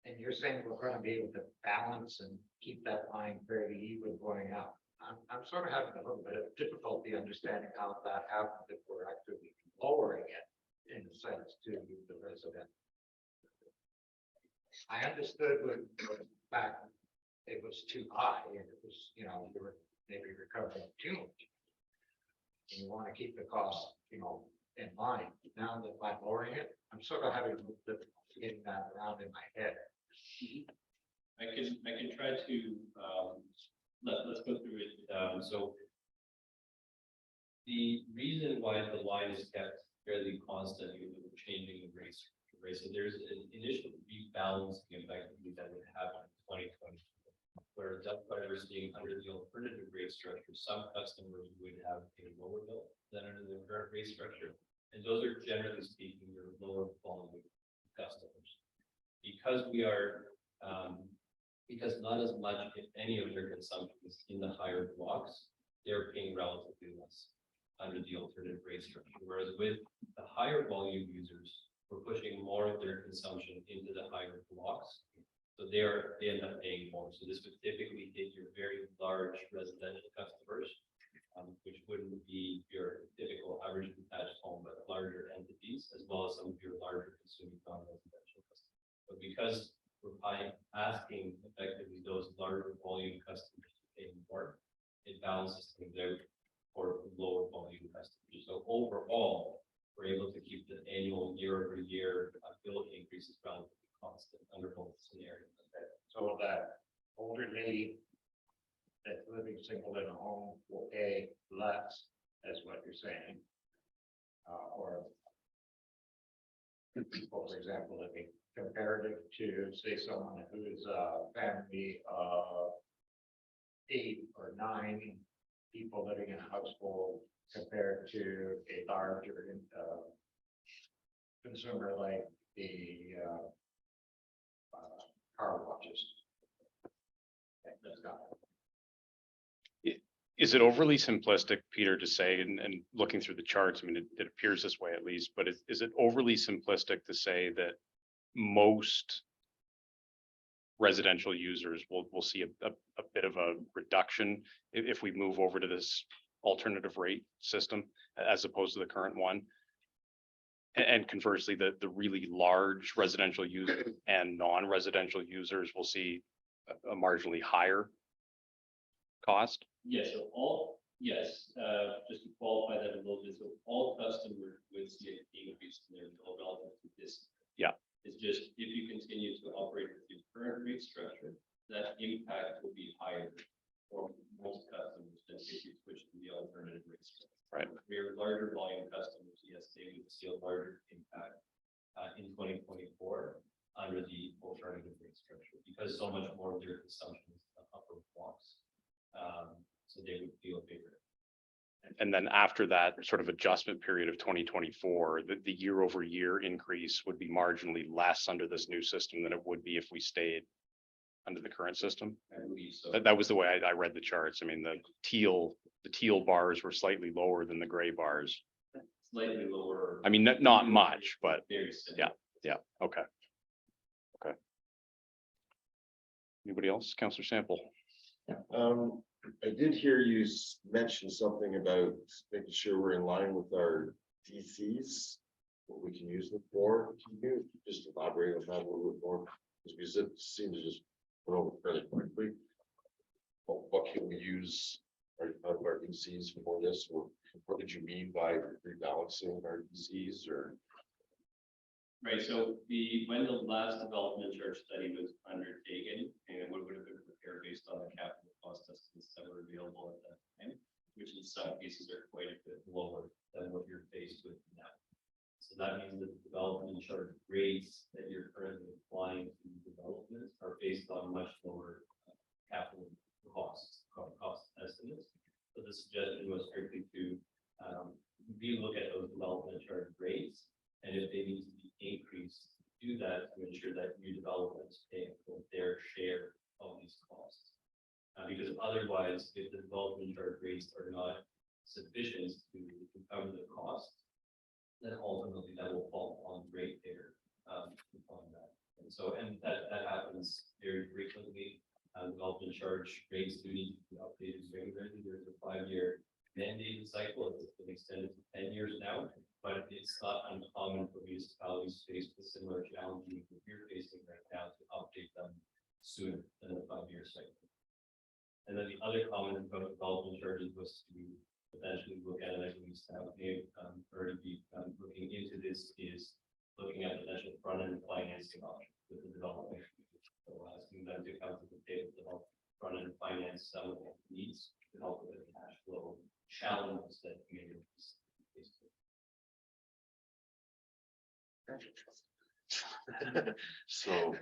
And you're saying we're going to be able to balance and keep that line fairly even going up. I'm sort of having a little bit of difficulty understanding how that happens if we're actually lowering it in a sense to the resident. I understood when back it was too high and it was, you know, you were maybe recovering too much. And you want to keep the cost, you know, in line. Now that by lowering it, I'm sort of having a little difficulty getting that around in my head. I can try to let's go through it. So the reason why the line is kept fairly constant with changing the rates, right? So there's an initial rebalancing effect that would happen in 2020, where customers being under the alternative rate structure, some customers would have a lower bill than under the current rate structure, and those are generally speaking your lower volume customers. Because we are because not as much, if any, of their consumption is in the higher blocks, they're paying relatively less under the alternative rate structure. Whereas with the higher volume users, we're pushing more of their consumption into the higher blocks, So they end up paying more. So this would typically hit your very large residential customers, which wouldn't be your typical average detached home, but larger entities, as well as some of your larger consuming non-residential customers. But because we're asking effectively those larger volume customers to pay more, it balances things out for lower volume customers. So overall, we're able to keep the annual year-over-year bill increases relatively constant under both scenarios. So that older lady that's living single in a home will pay less, as what you're saying. Or people, for example, living comparative to, say, someone who's a family of 8 or 9 people living in a household compared to a larger consumer like the car washes. That's not. Is it overly simplistic, Peter, to say, and looking through the charts, I mean, it appears this way at least, but is it overly simplistic to say that most residential users will see a bit of a reduction if we move over to this alternative rate system as opposed to the current one? And conversely, the really large residential users and non-residential users will see a marginally higher cost? Yes, just to qualify that a little bit, so all customers would see an increase in their bill relative to this. Yeah. It's just if you continue to operate with your current rate structure, that impact will be higher for most customers than if you switch to the alternative rate structure. Right. For your larger volume customers, yes, they would see a larger impact in 2024 under the alternative rate structure because so much more of their consumption is upper blocks. So they would feel bigger. And then after that sort of adjustment period of 2024, the year over year increase would be marginally less under this new system than it would be if we stayed under the current system. I believe so. That was the way I read the charts. I mean, the teal bars were slightly lower than the gray bars. Slightly lower. I mean, not much, but Very similar. yeah, okay. Okay. Anybody else? Councillor Sample. I did hear you mention something about making sure we're in line with our DCs, what we can use them for. Can you just elaborate on that a little bit more? Because it seems to just went over fairly quickly. What can we use our DCs for this? Or what did you mean by rebalancing our DCs or? Right, so when the last development charge study was undertaken, and it would have been prepared based on the capital cost estimates that were available at that time, which in some cases are quite a bit lower than what you're faced with now. So that means that the development charge rates that you're currently applying to developments are based on much lower capital cost estimates. So the suggestion was strictly to relook at those development charge rates, and if they need to be increased, do that to ensure that new developments pay for their share of these costs. Because otherwise, if the development charge rates are not sufficient to cover the cost, then ultimately that will fall on the ratepayer on that. And that happens very frequently. Development charge rates do need to be updated regularly. There's a 5-year mandated cycle. It's been extended to 10 years now, but it's not uncommon for municipalities faced with similar challenges that you're facing right now to update them sooner than the 5-year cycle. And then the other comment about development charges was to potentially look at it, as we may already be looking into this, is looking at potential front-end financing options with the development. So asking them to come to the table to help front-end finance some of the needs to help with the cash flow challenges that communities face. So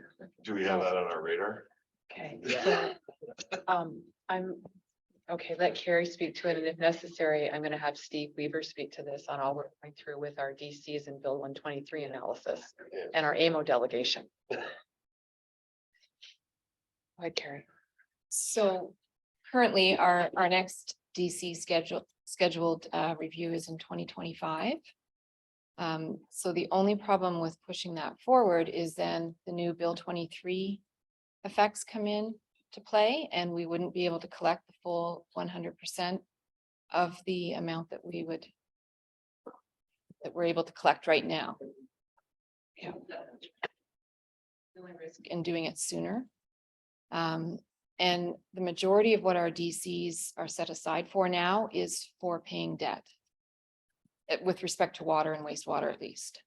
do we have that on our radar? Okay, so, okay, let Carrie speak to it, and if necessary, I'm gonna have Steve Weaver speak to this on all we're going through with our DCs and Bill 123 analysis and our AMO delegation. Go ahead, Carrie. So currently, our next DC scheduled review is in 2025. So the only problem with pushing that forward is then the new Bill 23 effects come in to play, and we wouldn't be able to collect the full 100% of the amount that we're able to collect right now. Yeah. The only risk in doing it sooner. And the majority of what our DCs are set aside for now is for paying debt. With respect to water and wastewater at least.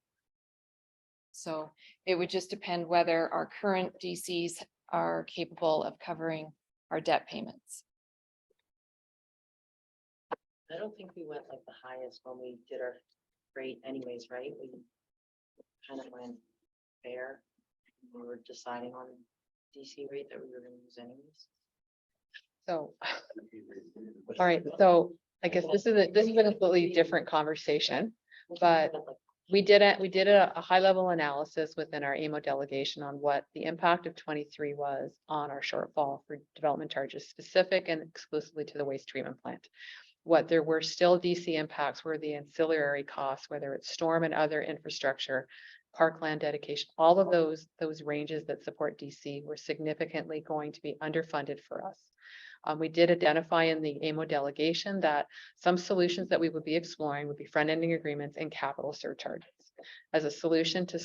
So it would just depend whether our current DCs are capable of covering our debt payments. I don't think we went like the highest when we did our rate anyways, right? We kind of went fair. We were deciding on DC rate that we were gonna use anyways. So, all right, so I guess this is a completely different conversation, but we did a high level analysis within our AMO delegation on what the impact of 23 was on our shortfall for development charges specific and exclusively to the waste treatment plant. What there were still DC impacts were the ancillary costs, whether it's storm and other infrastructure, parkland dedication, all of those ranges that support DC were significantly going to be underfunded for us. We did identify in the AMO delegation that some solutions that we would be exploring would be front-ending agreements and capital surcharges as a solution to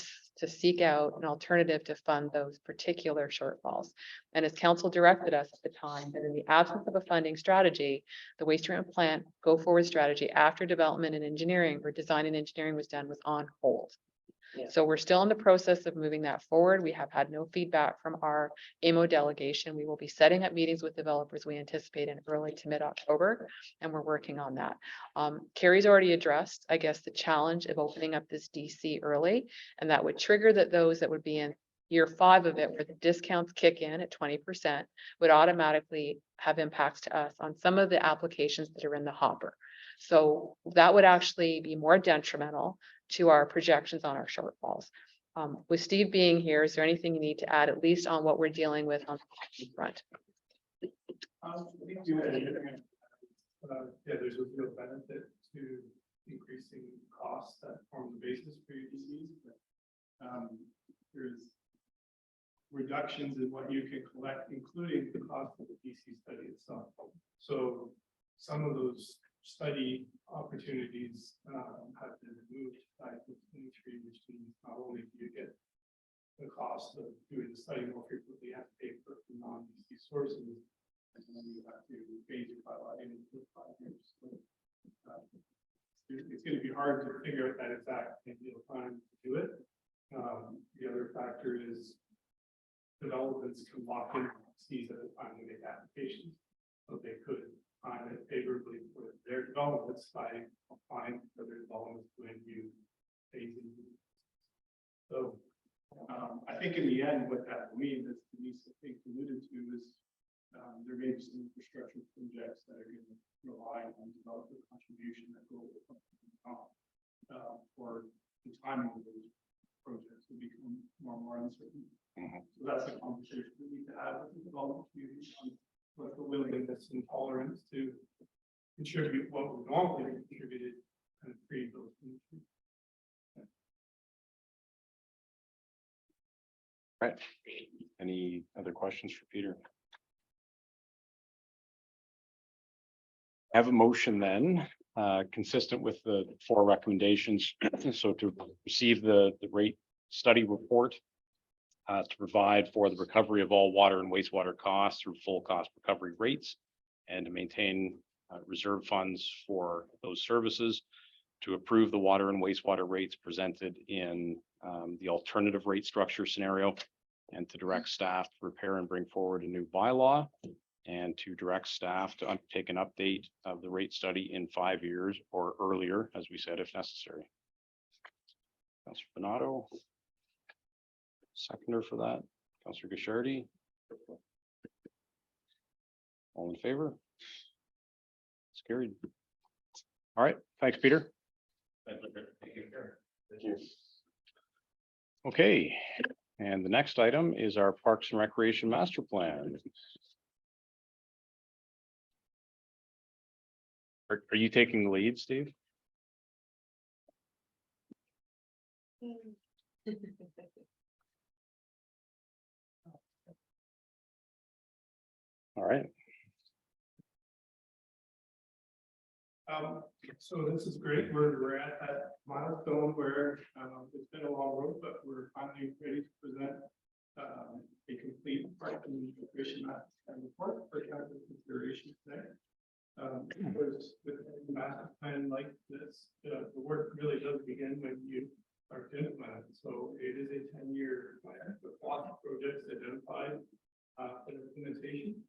seek out an alternative to fund those particular shortfalls. And as council directed us at the time, that in the absence of a funding strategy, the waste treatment plant go forward strategy after development and engineering or design and engineering was done was on hold. Yeah. So we're still in the process of moving that forward. We have had no feedback from our AMO delegation. We will be setting up meetings with developers we anticipate in early to mid-October, and we're working on that. Carrie's already addressed, I guess, the challenge of opening up this DC early, and that would trigger that those that would be in year 5 of it, where the discounts kick in at 20%, would automatically have impacts to us on some of the applications that are in the hopper. So that would actually be more detrimental to our projections on our shortfalls. With Steve being here, is there anything you need to add, at least on what we're dealing with on the front? Yeah, there's a real benefit to increasing costs that form the basis for your DCs, but there's reductions in what you can collect, including the cost of the DC study itself. So some of those study opportunities have been removed by 23, which means not only do you get the cost of doing the study more frequently, you have to pay for non-DC sources, and then you have to phase your bylaw in 5 years. So, it's going to be hard to figure out that exact ideal time to do it. The other factor is developments can lock in seas at the time they make applications, so they could time it favorably for their developments by applying for their developments when you phasing. So I think in the end, what that will mean, as Denise I think alluded to, is there may be some infrastructure projects that are going to rely on developer contribution that go for the timing of those projects will become more and more uncertain. So that's a conversation we need to have with the development community on what the willingness and tolerance to contribute what we normally contributed and create those. Right. Any other questions for Peter? I have a motion then, consistent with the 4 recommendations. So to receive the rate study report, to provide for the recovery of all water and wastewater costs through full cost recovery rates, and to maintain reserve funds for those services, to approve the water and wastewater rates presented in the alternative rate structure scenario, and to direct staff to prepare and bring forward a new bylaw, and to direct staff to undertake an update of the rate study in 5 years or earlier, as we said, if necessary. Councillor Donato. Seconder for that, Councillor Gashardi. All in favor? It's carried. All right, thanks, Peter. Thank you. Okay, and the next item is our Parks and Recreation Master Plan. Are you taking the lead, Steve? All right. So this is great. We're at that milestone where, it's been a long road, but we're finally ready to present, a complete park and recreation map and report for council consideration today. Because with a master plan like this, the work really does begin when you start to implement it. So it is a 10-year plan with lots of projects identified, for implementation.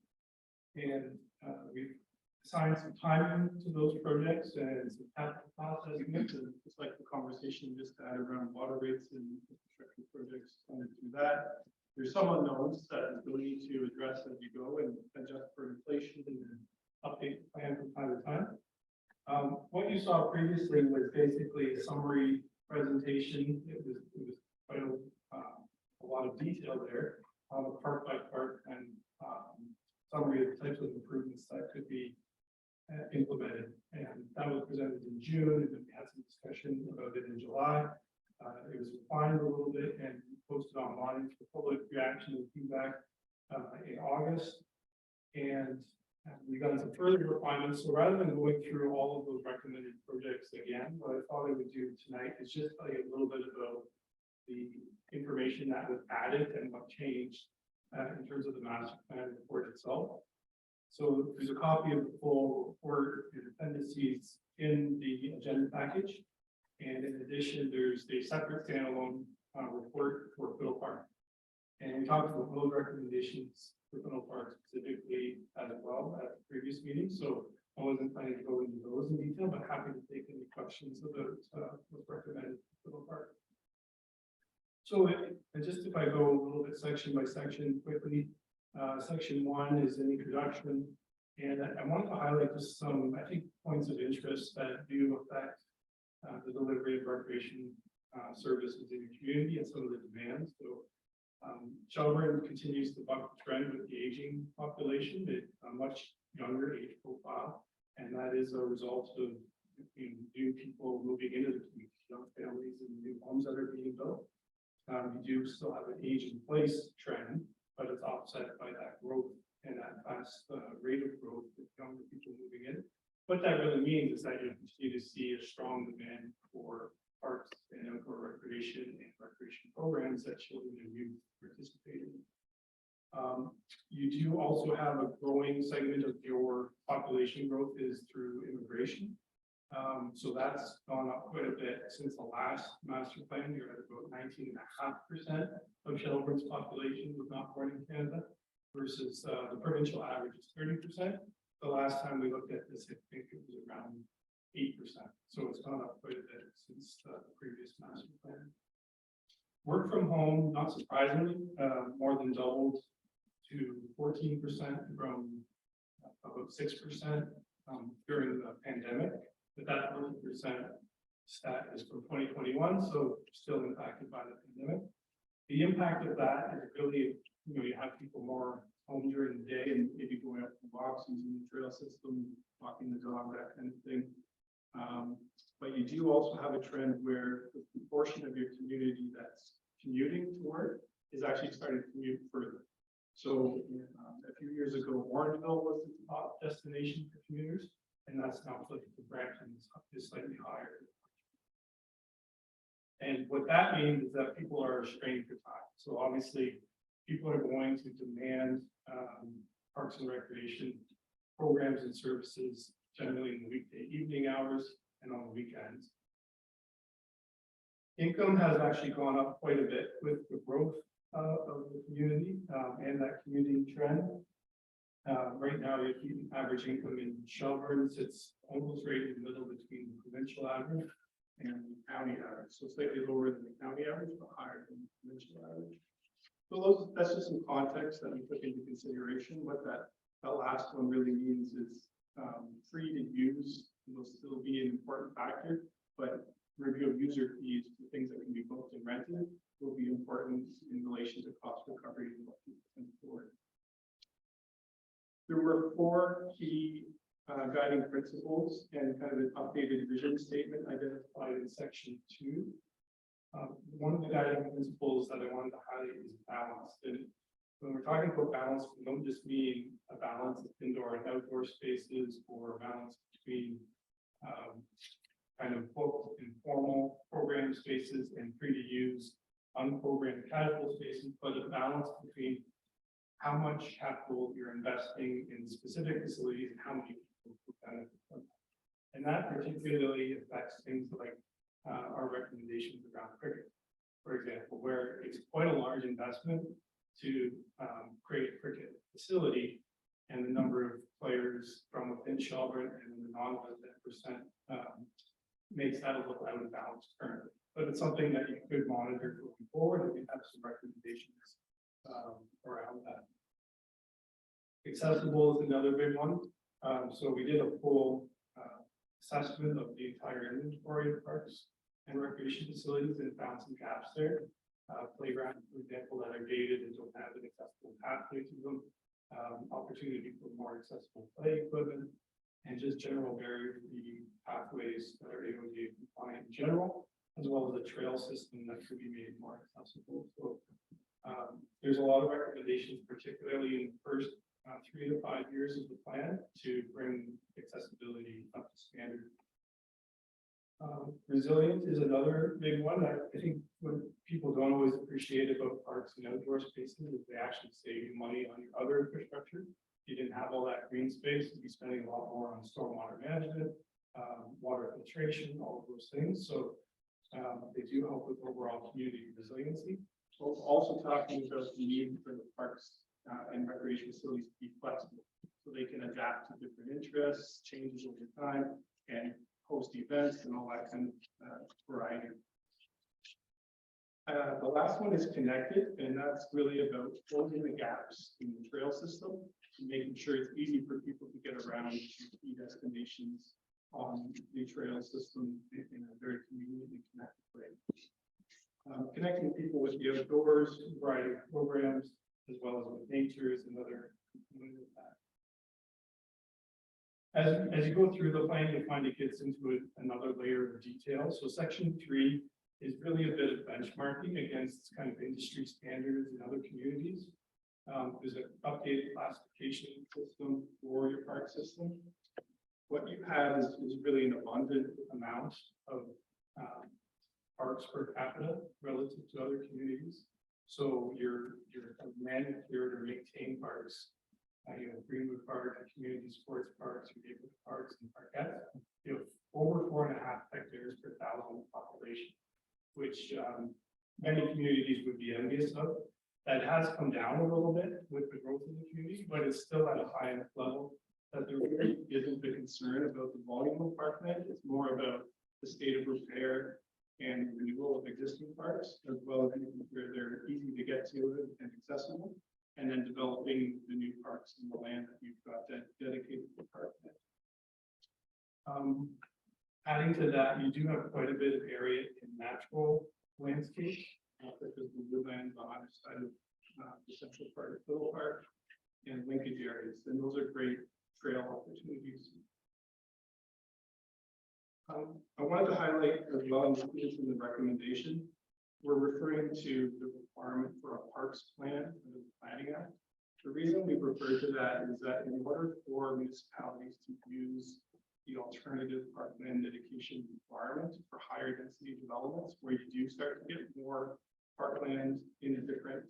And, we've assigned some time to those projects and some capital cost estimates, and just like the conversation just had around water rates and infrastructure projects, and do that. There's some unknowns that we need to address as we go and adjust for inflation and update the plan from time to time. What you saw previously was basically a summary presentation. It was quite a lot of detail there on the part by part and summary of the types of improvements that could be implemented. And that was presented in June, and then we had some discussion about it in July. It was refined a little bit and posted online for public reaction and feedback in August. And we got some further refinements. So rather than going through all of those recommended projects again, what I thought I would do tonight is just tell you a little bit about the information that was added and what changed in terms of the master plan report itself. So there's a copy of the full report and appendices in the agenda package. And in addition, there's a separate standalone report for Fiddle Park. And we talked about those recommendations for Fiddle Park specifically as well at the previous meeting. So I wasn't planning to go into those in detail, but happy to take any questions about what's recommended for Fiddle Park. So and just if I go a little bit section by section quickly, section 1 is an introduction, and I wanted to highlight just some, I think, points of interest that do affect the delivery of recreation services in your community and some of the demands. So Shelburne continues to buck the trend with the aging population, a much younger age profile, and that is a result of new people moving into the community, young families and new homes that are being built. You do still have an age in place trend, but it's offset by that growth and that fast rate of growth with younger people moving in. What that really means is that you continue to see a strong demand for parks and outdoor recreation and recreation programs that children and youth participate in. You do also have a growing segment of your population growth is through immigration. So that's gone up quite a bit since the last master plan. You're at about 19.5% of Shelburne's population was not born in Canada, versus the provincial average is 30%. The last time we looked at this, I think it was around 8%. So it's gone up quite a bit since the previous master plan. Work from home, not surprisingly, more than doubled to 14% from about 6% during the pandemic. But that 40% stat is from 2021, so still impacted by the pandemic. The impact of that is really, you have people more home during the day and maybe going out for walks, using the trail system, walking the dog, that kind of thing. But you do also have a trend where the proportion of your community that's commuting to work is actually starting to commute further. So a few years ago, Warrenville was the top destination for commuters, and that's now flipped to Brampton is slightly higher. And what that means is that people are strained for time. So obviously, people are going to demand parks and recreation programs and services generally in the weekday evening hours and on the weekends. Income has actually gone up quite a bit with the growth of the community and that community trend. Right now, if you average income in Shelburne, it's almost right in the middle between the provincial average and the county average. So slightly lower than the county average, but higher than the provincial average. So that's just some context that we took into consideration. What that last one really means is free to use will still be an important factor, but review of user fees for things that can be booked and rented will be important in relation to cost recovery and what people can afford. There were 4 key guiding principles and kind of an updated vision statement identified in section 2. One of the guiding principles that I wanted to highlight is balance. And when we're talking about balance, we don't just mean a balance of indoor and outdoor spaces or a balance between kind of both informal program spaces and free to use unprogrammed casual spaces, but a balance between how much capital you're investing in specific facilities and how many people will benefit from that. And that particularly affects things like our recommendations around cricket, for example, where it's quite a large investment to create a cricket facility, and the number of players from within Shelburne and the non-resident percent makes that a little out of balance currently. But it's something that you could monitor going forward, and we have some recommendations around that. Accessible is another big one. So we did a full assessment of the entire inventory of parks and recreation facilities and found some gaps there. Playgrounds, for example, that are gated and don't have an accessible pathway to them. Opportunity for more accessible play equipment, and just general barrier-free pathways that are AOD compliant in general, as well as a trail system that could be made more accessible. So there's a lot of recommendations, particularly in the first 3 to 5 years of the plan, to bring accessibility up to standard. Resilience is another big one. I think what people don't always appreciate about parks and outdoor spaces is they actually save you money on your other infrastructure. If you didn't have all that green space, you'd be spending a lot more on stormwater management, water filtration, all of those things. So they do help with overall community resiliency. We're also talking about the need for the parks and recreation facilities to be flexible, so they can adapt to different interests, changes over time, and host events and all that kind of variety. The last one is connected, and that's really about closing the gaps in the trail system and making sure it's easy for people to get around to key destinations on the trail system in a very convenient and connected way. Connecting people with the outdoors, a variety of programs, as well as with natures and other components of that. As you go through the plan, you'll find it gets into another layer of detail. So section 3 is really a bit of benchmarking against kind of industry standards in other communities. There's an updated classification system for your park system. What you have is really an abundant amount of parks per capita relative to other communities. So your manicured or maintained parks, Greenwood Park, community sports parks, your neighborhood parks and parkettes, you have over 4.5 hectares per thousand population, which many communities would be envious of. That has come down a little bit with the growth of the community, but it's still at a high enough level that there really isn't a concern about the volume of parkland. It's more about the state of repair and renewal of existing parks, as well as where they're easy to get to and accessible, and then developing the new parks in the land that you've got that dedicated to parkland. Adding to that, you do have quite a bit of area in natural landscape, such as the woodlands on either side of the central part of Fiddle Park and linkage areas, and those are great trail opportunities. I wanted to highlight as well, included in the recommendation, we're referring to the requirement for a parks plan under the Planning Act. The reason we refer to that is that in order for municipalities to use the alternative parkland dedication requirement for higher density developments, where you do start to get more parkland in a different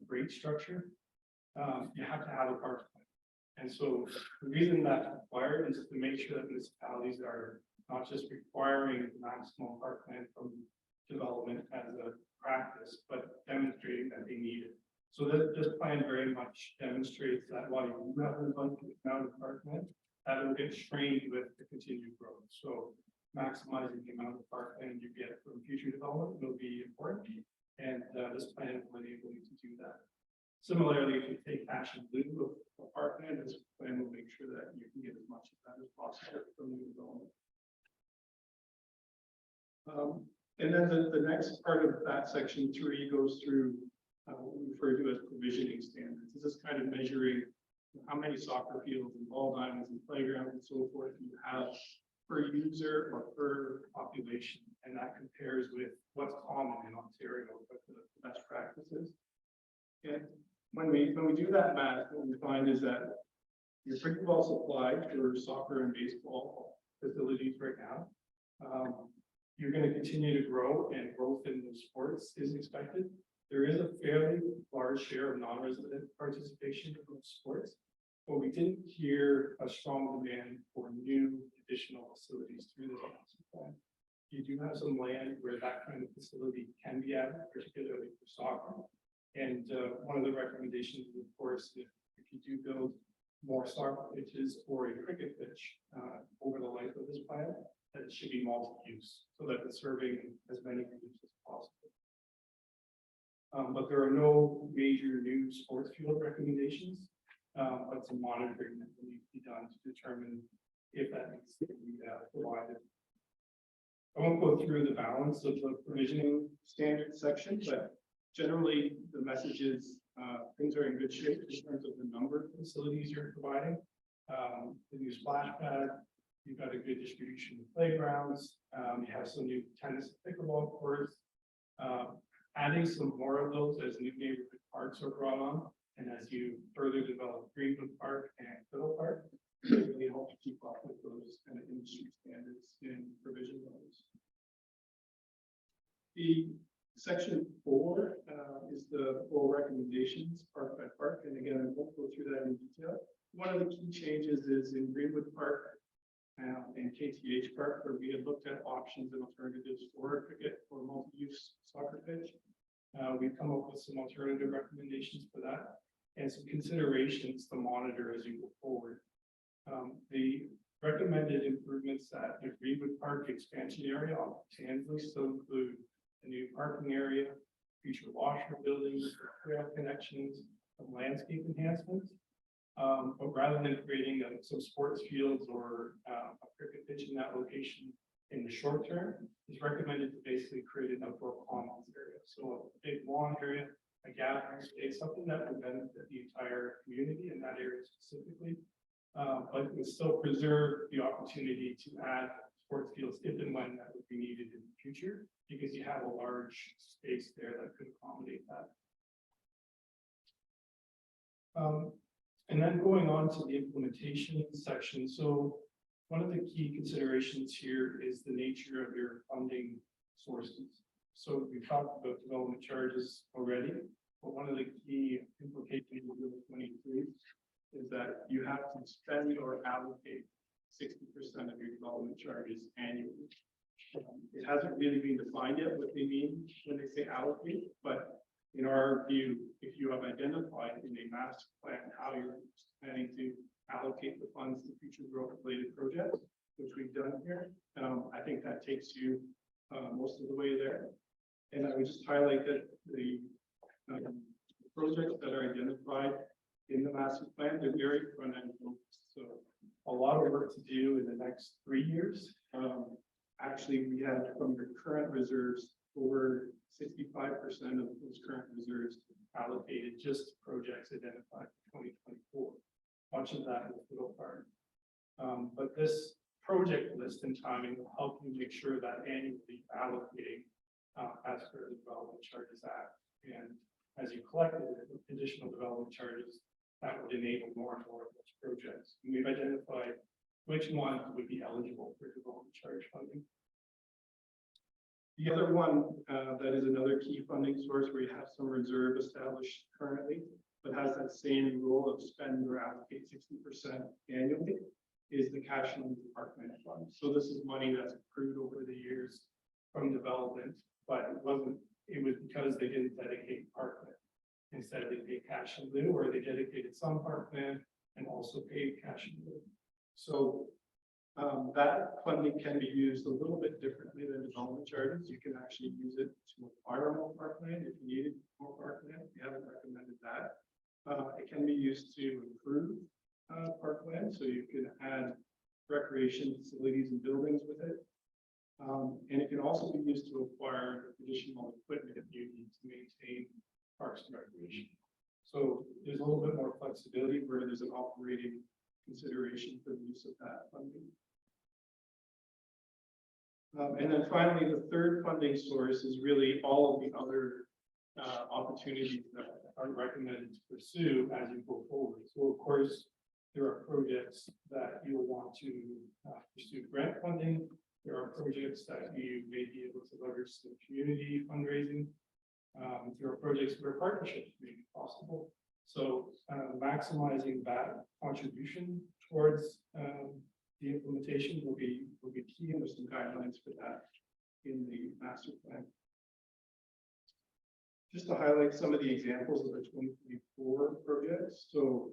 rate structure, you have to have a parks plan. And so the reason that's required is to make sure that municipalities are not just requiring maximum parkland from development as a practice, but demonstrating that they need it. So this plan very much demonstrates that while you have an abundant amount of parkland, that will get strained with the continued growth. So maximizing the amount of parkland you get from future development will be important, and this plan will enable you to do that. Similarly, if you take cash in lieu of parkland, this plan will make sure that you can get as much of that as possible from new development. And then the next part of that section 3 goes through what we refer to as provisioning standards. This is kind of measuring how many soccer fields and ball diamonds and playgrounds and so forth you have per user or per population, and that compares with what's common in Ontario, what the best practices. And when we do that math, what we find is that you're pretty well supplied for soccer and baseball facilities right now. You're gonna continue to grow, and growth in those sports is expected. There is a fairly large share of non-resident participation in those sports, but we didn't hear a strong demand for new additional facilities through the master plan. You do have some land where that kind of facility can be added, particularly for soccer. And one of the recommendations, of course, if you do build more soccer pitches or a cricket pitch over the life of this plan, that it should be multi-use, so that it's serving as many groups as possible. But there are no major new sports field recommendations, but some monitoring that will need to be done to determine if that needs to be provided. I won't go through the balance of the provisioning standard section, but generally the message is things are in good shape in terms of the number of facilities you're providing. The new splash pad, you've got a good distribution of playgrounds, you have some new tennis and pickleball courts. Adding some more of those as new neighborhood parks are brought on, and as you further develop Greenwood Park and Fiddle Park, it really helps keep up with those kind of industry standards in provision levels. The section 4 is the full recommendations park by park, and again, I won't go through that in detail. One of the key changes is in Greenwood Park and KTH Park, where we had looked at options and alternatives for a cricket or multi-use soccer pitch. We've come up with some alternative recommendations for that and some considerations to monitor as you go forward. The recommended improvements at the Greenwood Park expansion area on Tansley still include a new parking area, future washroom buildings, trail connections, some landscape enhancements. But rather than creating some sports fields or a cricket pitch in that location in the short term, it's recommended to basically create an outdoor commons area. So a big lawn area, a gathering space, something that would benefit the entire community in that area specifically. But would still preserve the opportunity to add sports fields if and when that would be needed in the future, because you have a large space there that could accommodate that. And then going on to the implementation section. So one of the key considerations here is the nature of your funding sources. So we've talked about development charges already, but one of the key implications of Bill 23 is that you have to spend or allocate 60% of your development charges annually. It hasn't really been defined yet what they mean when they say allocate, but in our view, if you have identified in a master plan how you're planning to allocate the funds to future growth related projects, which we've done here, I think that takes you most of the way there. And I would just highlight that the projects that are identified in the master plan, they're very front end focused. So a lot of work to do in the next 3 years. Actually, we have from the current reserves over 65% of those current reserves allocated just to projects identified for 2024. Much of that is Fiddle Park. But this project list and timing will help you make sure that annually allocating as per the Development Charges Act. And as you collect additional development charges, that would enable more and more of those projects. And we've identified which ones would be eligible for development charge funding. The other one that is another key funding source where you have some reserve established currently, but has that same rule of spend or allocate 60% annually, is the cash and department fund. So this is money that's accrued over the years from development, but it was because they didn't dedicate parkland. Instead, they paid cash in lieu, or they dedicated some parkland and also paid cash in lieu. So that funding can be used a little bit differently than development charges. You can actually use it to acquire more parkland if you needed more parkland. We haven't recommended that. It can be used to improve parkland, so you can add recreation facilities and buildings with it. And it can also be used to acquire additional equipment if you need to maintain parks and recreation. So there's a little bit more flexibility where there's an operating consideration for the use of that funding. And then finally, the third funding source is really all of the other opportunities that are recommended to pursue as you go forward. So of course, there are projects that you'll want to pursue grant funding. There are projects that you may be able to leverage some community fundraising. There are projects where partnerships may be possible. So maximizing that contribution towards the implementation will be key, and there's some guidelines for that in the master plan. Just to highlight some of the examples of the 2024 projects. So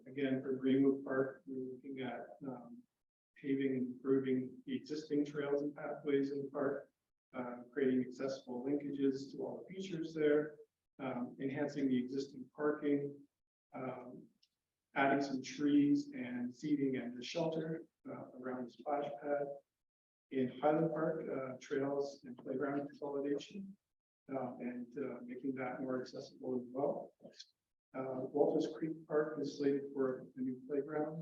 again, for Greenwood Park, we're looking at paving and improving the existing trails and pathways in the park, creating accessible linkages to all the features there, enhancing the existing parking, adding some trees and seating and the shelter around the splash pad. In Highland Park, trails and playground consolidation, and making that more accessible as well. Walters Creek Park is slated for a new playground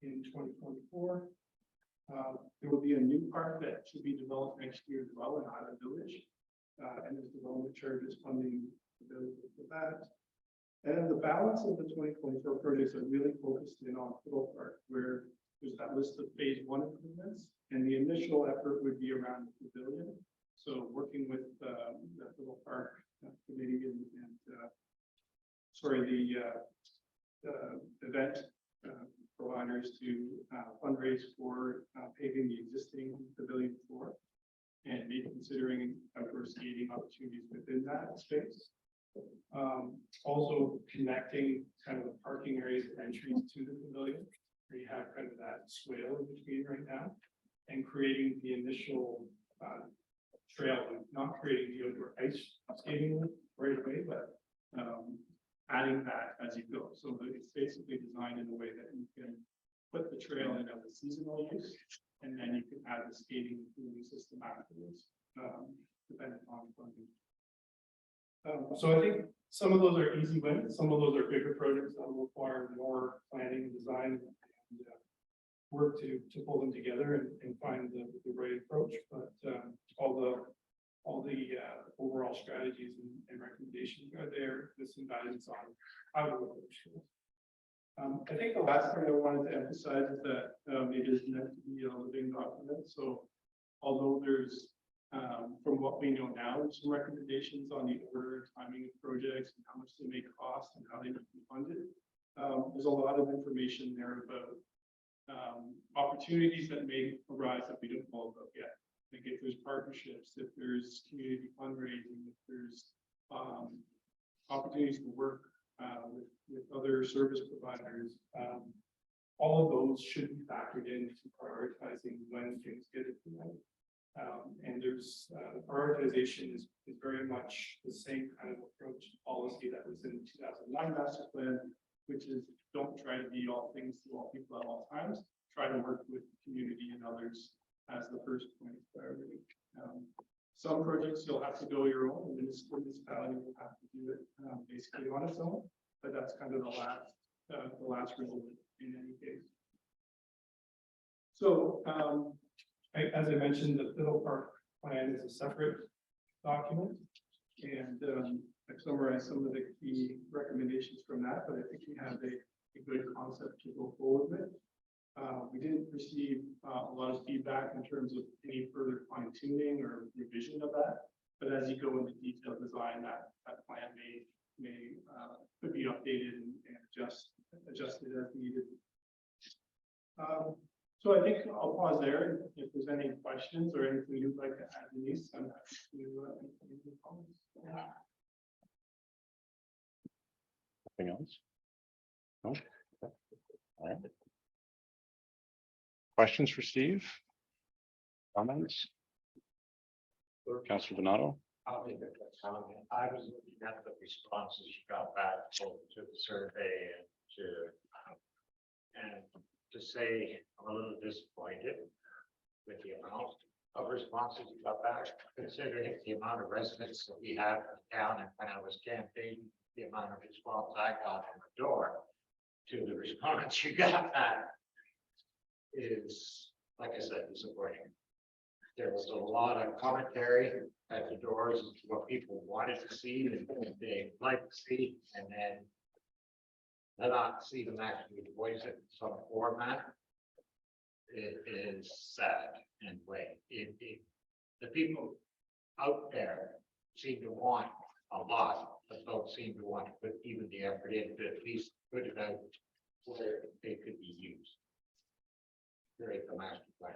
in 2024. There will be a new park that should be developed next year as well in Highland Village. And there's development charges funding available for that. And then the balance of the 2024 projects are really focused in on Fiddle Park, where there's that list of phase 1 improvements, and the initial effort would be around the pavilion. So working with the Fiddle Park committee and the event providers to fundraise for paving the existing pavilion floor, and maybe considering outdoor skating opportunities within that space. Also connecting kind of the parking areas and entries to the pavilion, where you have kind of that swale in between right now, and creating the initial trail, not creating the outdoor ice skating right away, but adding that as you go. So that it's basically designed in a way that you can put the trail in as a seasonal use, and then you can add the skating cooling system afterwards, depending on funding. So I think some of those are easy wins, some of those are bigger projects that will require more planning, design, and work to pull them together and find the right approach. But all the overall strategies and recommendations are there with some guidance on how to approach it. I think the last thing I wanted to emphasize is that it is meant to be a living document. So although there's from what we know now, there's some recommendations on the order and timing of projects and how much they may cost and how they may be funded. There's a lot of information there about opportunities that may arise that we don't know about yet. Like if there's partnerships, if there's community fundraising, if there's opportunities to work with other service providers, all of those should be factored into prioritizing when things get implemented. And there's prioritization is very much the same kind of approach policy that was in the 2009 master plan, which is don't try to be all things to all people at all times. Try to work with the community and others as the first point of priority. Some projects you'll have to go your own, and the municipality will have to do it basically on its own. But that's kind of the last result in any case. So as I mentioned, the Fiddle Park plan is a separate document, and I've summarized some of the key recommendations from that, but I think we have a good concept to go forward with. We didn't receive a lot of feedback in terms of any further fine tuning or revision of that, but as you go into detailed design, that plan could be updated and adjusted as needed. So I think I'll pause there. If there's any questions or anything you'd like to add, Denise, I'm happy to make any comments. Anything else? No? Okay. All right. Questions for Steve? Comments? Councilor Donato? I'll make a comment. I was looking at the responses you got back to the survey and to say I'm a little disappointed with the amount of responses you got back, considering the amount of residents that we have in the town, and when I was campaigning, the amount of response I got from the door to the response you got back is, like I said, disappointing. There was a lot of commentary at the doors, as to what people wanted to see and what they like to see, and then not see them actually voice it in some format. It is sad in a way. The people out there seem to want a lot, but don't seem to want to put even the effort in to at least put it out where they could be used. Create the master plan.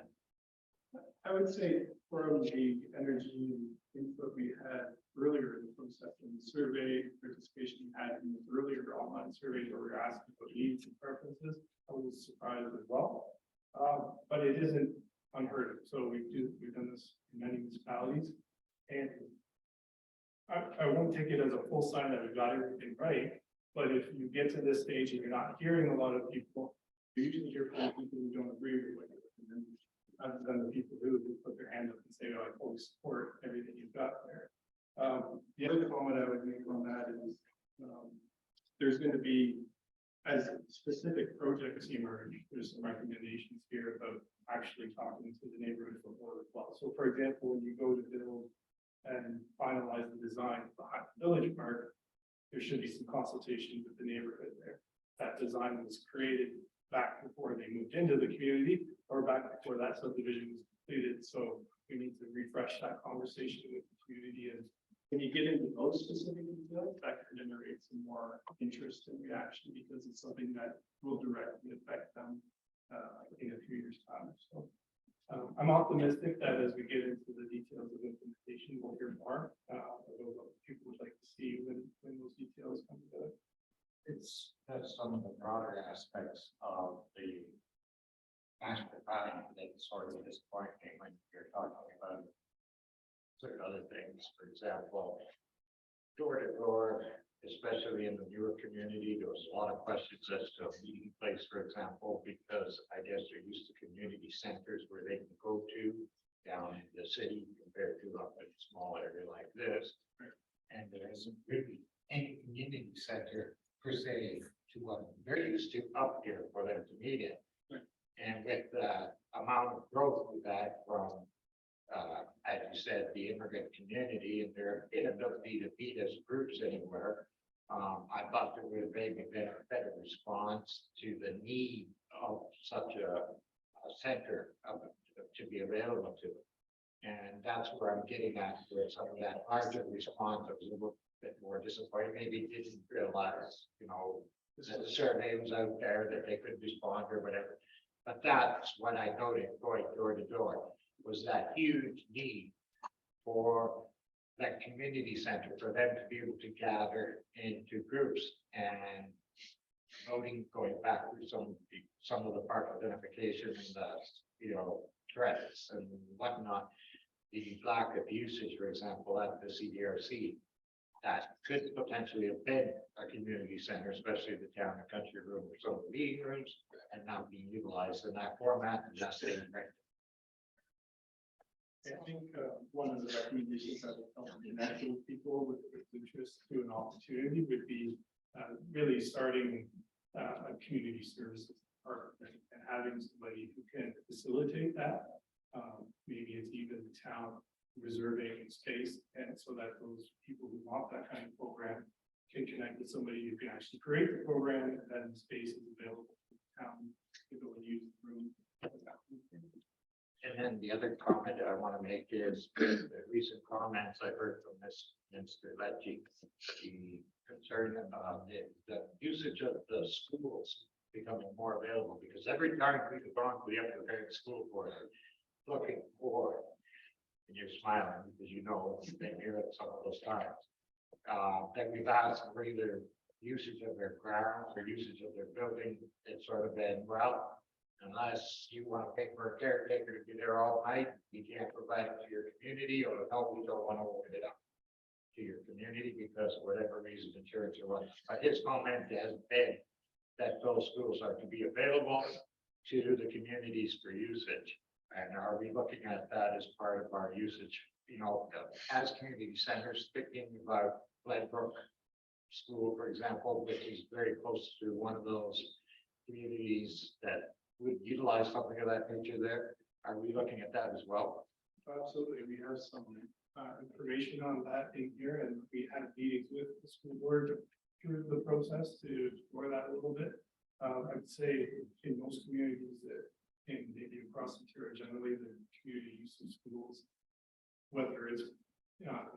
I would say from the energy and input we had earlier in the process, and the survey participation we had in the earlier online survey where we were asking about needs and preferences, I was surprised as well. But it isn't unheard of. So we've done this in many municipalities, and I won't take it as a full sign that we've got everything right. But if you get to this stage and you're not hearing a lot of people, you usually hear from people who don't agree with what you're doing. And then other than the people who put their hand up and say, "Oh, I fully support everything you've got there." The other comment I would make on that is there's going to be, as specific projects emerge, there's some recommendations here about actually talking to the neighborhood for more as well. So for example, when you go to build and finalize the design behind the village park, there should be some consultation with the neighborhood there. That design was created back before they moved into the community or back before that subdivision was completed. So we need to refresh that conversation with the community. And when you get into those specific details, that can generate some more interest and reaction because it's something that will directly affect them in a few years' time. So I'm optimistic that as we get into the details of implementation, we'll hear more about what people would like to see when those details come together. It's that's some of the broader aspects of the master planning that sort of disappointing when you're talking about certain other things. For example, door to door, especially in the newer community, there was a lot of questions as to a meeting place, for example, because I guess they're used to community centers where they can go to down in the city compared to up in a small area like this. And there isn't really any community center per se to what they're used to up here for them to meet in. And with the amount of growth we've had from, as you said, the immigrant community and their inability to meet as groups anywhere, I thought there would have maybe been a better response to the need of such a center to be available to them. And that's where I'm getting at, where some of that larger response was a little bit more disappointing. Maybe didn't realize, that the survey was out there, that they could respond or whatever. But that's what I noted going door to door, was that huge need for that community center, for them to be able to gather into groups and voting, going back through some of the park identification and the, threats and whatnot. The lack of usage, for example, at the CDRC, that could potentially have been a community center, especially the town and country room or some of the meeting rooms, and now being utilized in that format and just staying right. I think one of the recommendations that will help connect with people with interest to an opportunity would be really starting a community services department and having somebody who can facilitate that. Maybe it's even the town reserving space, and so that those people who want that kind of program can connect with somebody who can actually create the program, and then space is available for the town to go and use the room. And then the other comment I want to make is the recent comments I heard from Mr. Lecce, the concern about the usage of the schools becoming more available, because every time we've gone to the Upper School Board looking for, and you're smiling because you've been here at some of those times, that we've asked for either usage of their grounds or usage of their building. It's sort of been, well, unless you want to pay for a caretaker to be there all night, you can't provide it to your community, or no, we don't want to open it up to your community because of whatever reason, insurance or what. But his comment has been that those schools are to be available to the communities for usage. And are we looking at that as part of our usage, as community centers, thinking about Glenbrook School, for example, which is very close to one of those communities that would utilize something of that nature there? Are we looking at that as well? Absolutely, we have some information on that in here, and we had meetings with the school board through the process to explore that a little bit. I'd say in most communities that, in maybe across Ontario generally, the community use of schools, whether it's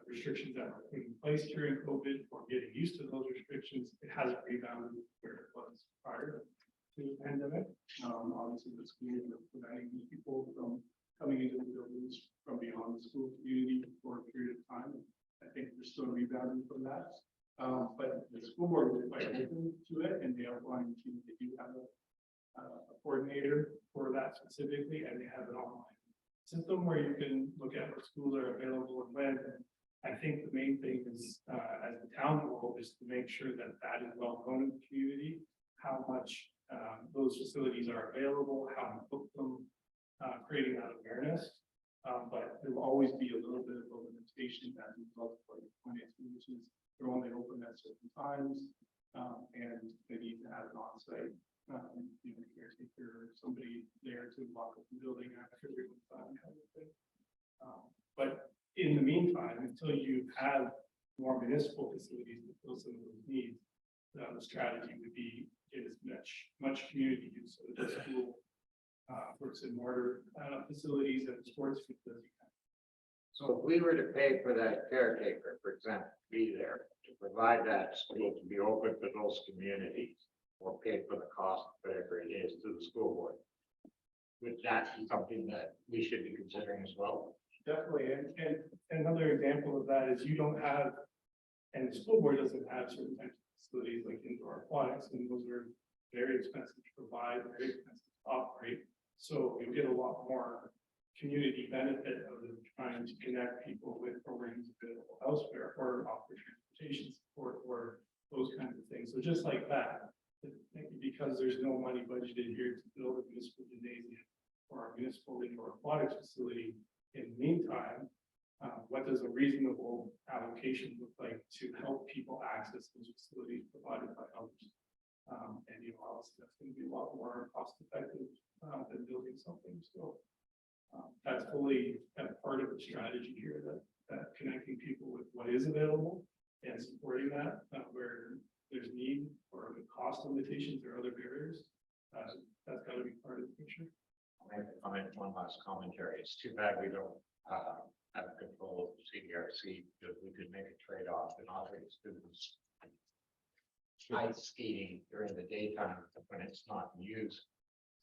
restrictions that were put in place during COVID or getting used to those restrictions, it hasn't rebounded where it was prior to the pandemic. Obviously, the school is preventing people from coming into the buildings from beyond the school community for a period of time. I think we're still rebounding from that. But the school board was quite open to it, and they outlined to they do have a coordinator for that specifically, and they have an online system where you can look at what schools are available and when. I think the main thing is, as the town role, is to make sure that that is well known in the community, how much those facilities are available, how to book them, creating that awareness. But there will always be a little bit of a limitation as a result of what your point is, which is they're only open at certain times, and they need to have an on-site, caretaker or somebody there to lock up the building after everyone's done, kind of thing. But in the meantime, until you have more municipal facilities to fill some of those needs, the strategy would be get as much community use of the school, bricks and mortar facilities and sports facilities. So if we were to pay for that caretaker, for example, be there to provide that school to be open to those communities, or pay for the cost, whatever it is, to the school board, would that be something that we should be considering as well? Definitely, and another example of that is you don't have, and the school board doesn't have certain types of facilities like indoor aquatics, and those are very expensive to provide, very expensive to operate. So you get a lot more community benefit of trying to connect people with programs available elsewhere or offer transportation support or those kinds of things. So just like that, because there's no money budgeted here to build a municipal gymnasium or a municipal indoor aquatics facility, in the meantime, what does a reasonable allocation look like to help people access those facilities provided by others? And obviously that's going to be a lot more cost effective than building something. So that's fully a part of the strategy here, that connecting people with what is available and supporting that where there's need or the cost limitations or other barriers. That's got to be part of the picture. I'll make one last commentary. It's too bad we don't have control of the CDRC, because we could make a trade-off and offer students ice skating during the daytime when it's not used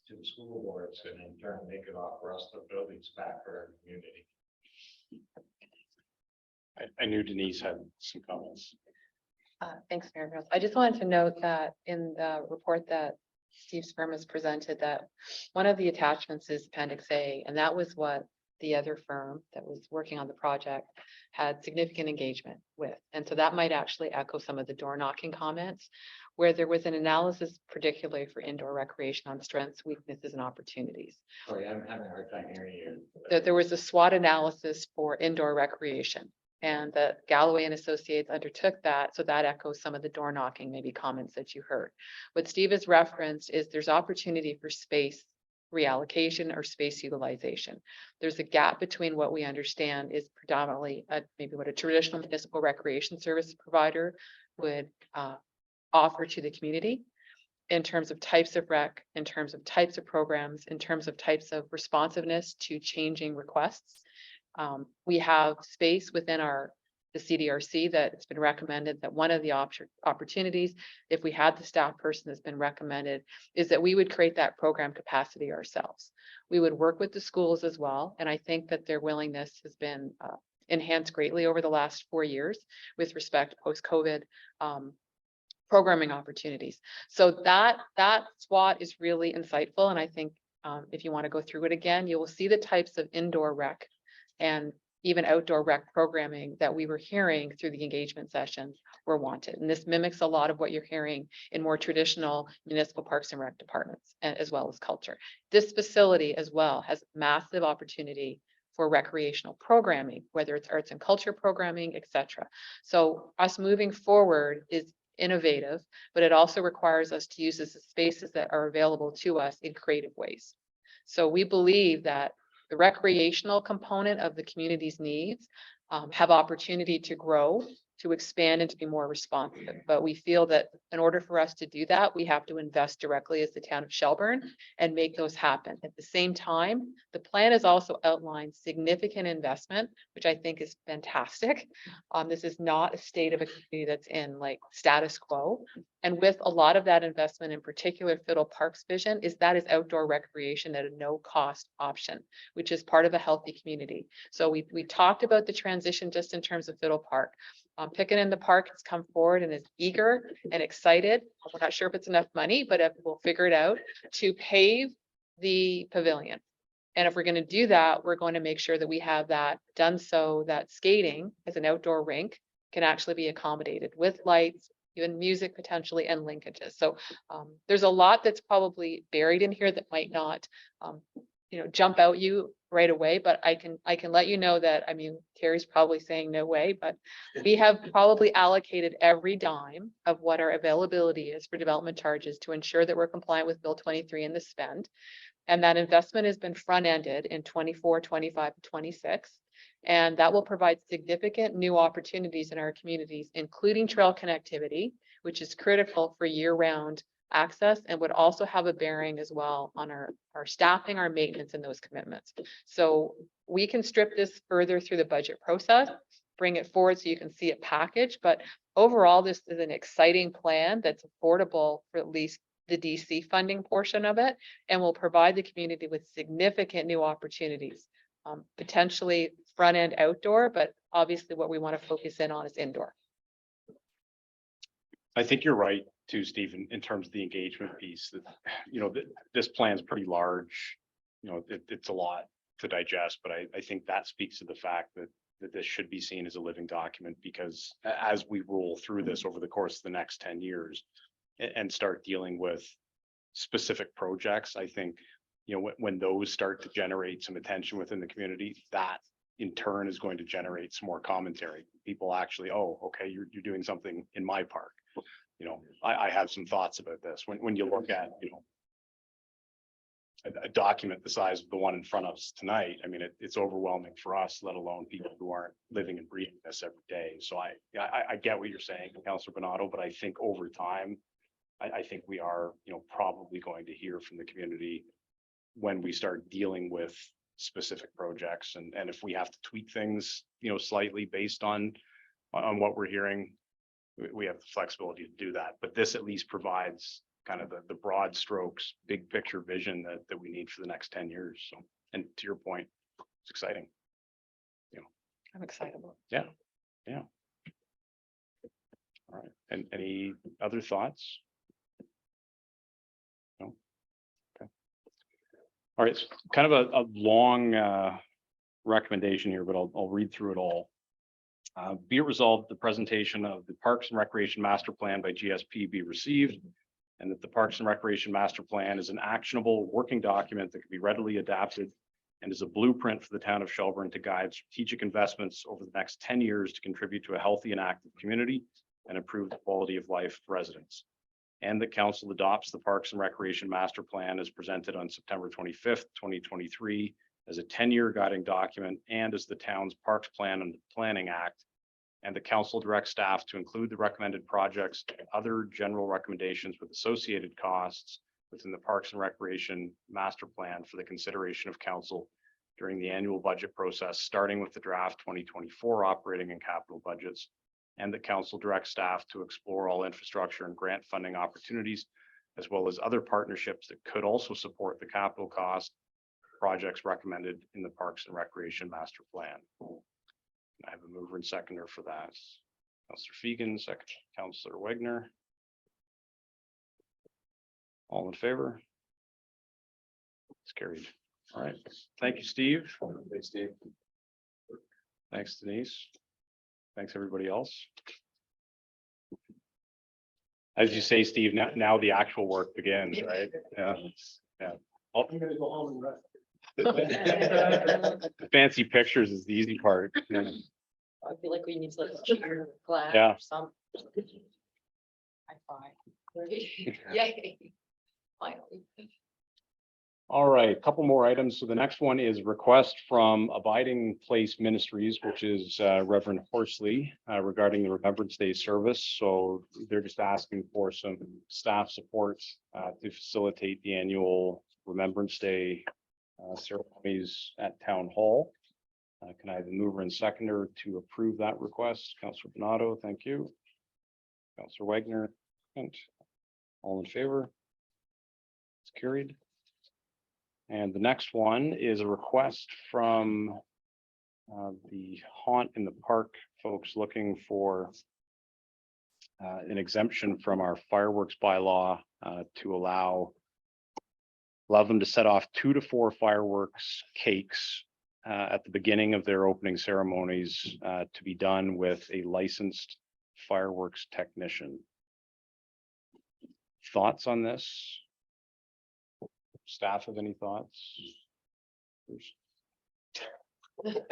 to the school boards, and in turn they could offer us the buildings back for our community. I knew Denise had some comments. Thanks, Mayor Mills. I just wanted to note that in the report that Steve's firm has presented, that one of the attachments is Appendix A, and that was what the other firm that was working on the project had significant engagement with. And so that might actually echo some of the door knocking comments, where there was an analysis particularly for indoor recreation on strengths, weaknesses, and opportunities. Sorry, I'm having a hard time hearing you. That there was a SWOT analysis for indoor recreation, and that Galloway and Associates undertook that. So that echoes some of the door knocking, maybe comments that you heard. What Steve has referenced is there's opportunity for space reallocation or space utilization. There's a gap between what we understand is predominantly maybe what a traditional municipal recreation service provider would offer to the community in terms of types of rec, in terms of types of programs, in terms of types of responsiveness to changing requests. We have space within the CDRC that it's been recommended that one of the opportunities, if we had the staff person that's been recommended, is that we would create that program capacity ourselves. We would work with the schools as well. And I think that their willingness has been enhanced greatly over the last 4 years with respect to post-COVID programming opportunities. So that SWOT is really insightful. And I think if you want to go through it again, you will see the types of indoor rec and even outdoor rec programming that we were hearing through the engagement sessions were wanted. And this mimics a lot of what you're hearing in more traditional municipal parks and rec departments, as well as culture. This facility as well has massive opportunity for recreational programming, whether it's arts and culture programming, etc. So us moving forward is innovative, but it also requires us to use the spaces that are available to us in creative ways. So we believe that the recreational component of the community's needs have opportunity to grow, to expand and to be more responsive. But we feel that in order for us to do that, we have to invest directly as the town of Shelburne and make those happen. At the same time, the plan has also outlined significant investment, which I think is fantastic. This is not a state of a community that's in like status quo. And with a lot of that investment, in particular Fiddle Park's vision, is that is outdoor recreation at a no cost option, which is part of a healthy community. So we talked about the transition just in terms of Fiddle Park. Pickin' in the Park has come forward and is eager and excited. We're not sure if it's enough money, but we'll figure it out to pave the pavilion. And if we're going to do that, we're going to make sure that we have that done so that skating as an outdoor rink can actually be accommodated with lights, even music potentially and linkages. So there's a lot that's probably buried in here that might not jump out you right away, but I can let you know that, I mean, Terry's probably saying no way, but we have probably allocated every dime of what our availability is for development charges to ensure that we're compliant with Bill 23 and the spend. And that investment has been front-ended in 24, 25, 26. And that will provide significant new opportunities in our communities, including trail connectivity, which is critical for year-round access and would also have a bearing as well on our staffing, our maintenance and those commitments. So we can strip this further through the budget process, bring it forward so you can see it packaged. But overall, this is an exciting plan that's affordable for at least the DC funding portion of it and will provide the community with significant new opportunities, potentially front end outdoor, but obviously what we want to focus in on is indoor. I think you're right too, Stephen, in terms of the engagement piece that, this plan's pretty large. It's a lot to digest, but I think that speaks to the fact that this should be seen as a living document, because as we roll through this over the course of the next 10 years and start dealing with specific projects, I think, when those start to generate some attention within the community, that in turn is going to generate some more commentary. People actually, oh, okay, you're doing something in my park. I have some thoughts about this. When you look at, a document the size of the one in front of us tonight, I mean, it's overwhelming for us, let alone people who aren't living and breathing this every day. So I get what you're saying, Councillor Bonato, but I think over time, I think we are, probably going to hear from the community when we start dealing with specific projects, and if we have to tweak things, slightly based on what we're hearing, we have the flexibility to do that. But this at least provides kind of the broad strokes, big picture vision that we need for the next 10 years. So, and to your point, it's exciting. I'm excited. Yeah. All right. And any other thoughts? No. Okay. All right. It's kind of a long recommendation here, but I'll read through it all. Be it resolved, the presentation of the Parks and Recreation Master Plan by GSP be received, and that the Parks and Recreation Master Plan is an actionable working document that can be readily adapted and is a blueprint for the town of Shelburne to guide strategic investments over the next 10 years to contribute to a healthy and active community and improve the quality of life of residents. And that council adopts the Parks and Recreation Master Plan as presented on September 25th, 2023 as a 10-year guiding document and as the town's Parks Plan and Planning Act. And the council directs staff to include the recommended projects and other general recommendations with associated costs within the Parks and Recreation Master Plan for the consideration of council during the annual budget process, starting with the draft 2024 operating and capital budgets. And the council directs staff to explore all infrastructure and grant funding opportunities, as well as other partnerships that could also support the capital cost projects recommended in the Parks and Recreation Master Plan. I have a mover and seconder for that. Councillor Fegan, second, Councillor Wagner. All in favor? It's carried. All right. Thank you, Steve. Thanks, Steve. Thanks, Denise. Thanks, everybody else. As you say, Steve, now the actual work begins, right? Yeah. I'm gonna go home and rest. The fancy pictures is the easy part. Yeah. I feel like we need to like cheer glass Yeah. or something. High five. Yay. Finally. All right, couple more items. So the next one is request from Abiding Place Ministries, which is Reverend Horsley regarding the Remembrance Day service. So they're just asking for some staff support to facilitate the annual Remembrance Day ceremonies at Town Hall. Can I have a mover and seconder to approve that request? Councillor Bernardo, thank you. Councillor Wagner, and all in favor? It's carried. And the next one is a request from the Haunt in the Park folks looking for an exemption from our fireworks bylaw to allow them to set off 2 to 4 fireworks cakes at the beginning of their opening ceremonies to be done with a licensed fireworks technician. Thoughts on this? Staff have any thoughts?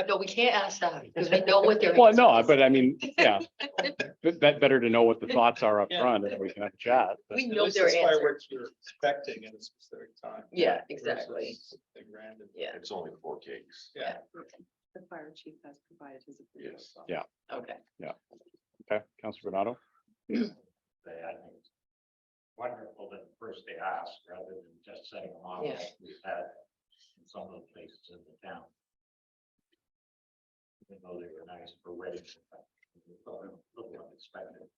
No, we can't ask that because we know what they're. Well, no, but I mean, yeah, better to know what the thoughts are up front and we can have a chat. but- We know their answer. you're expecting at a specific time. Yeah, exactly. Something random. Yeah, It's only 4 cakes. yeah, The fire chief has provided his approval. Yes. as well. Yeah. okay. Okay, Councillor Bernardo? I think it's wonderful that first they asked rather than just setting them off Yeah. like we've had in some of the places in the town. Even though they were nice for weddings, a little unexpected.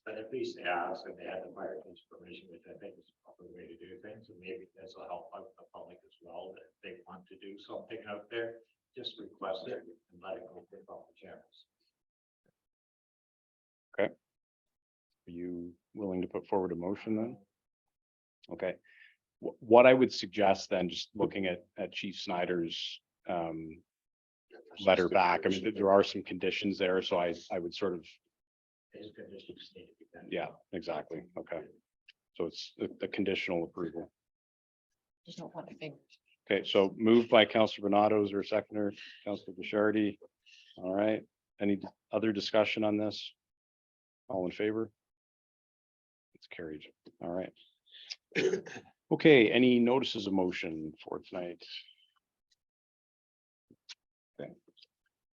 But at least they asked and they had the fire chief's permission, which I think is the proper way to do things, and maybe this will help out the public as well, that if they want to do something out there, just request it and let it go for the channels. Are you willing to put forward a motion then? Okay. What I would suggest then, just looking at Chief Snyder's letter back, I mean, there are some conditions there, so I would sort of, His conditions need to be done. yeah, exactly, okay. So it's a conditional approval. Just don't want to think. Okay, so moved by Councillor Bernardo, is there a seconder? Councillor Bishardi. All right, any other discussion on this? All in favor? It's carried, all right. Okay, any notices of motion for tonight? Okay.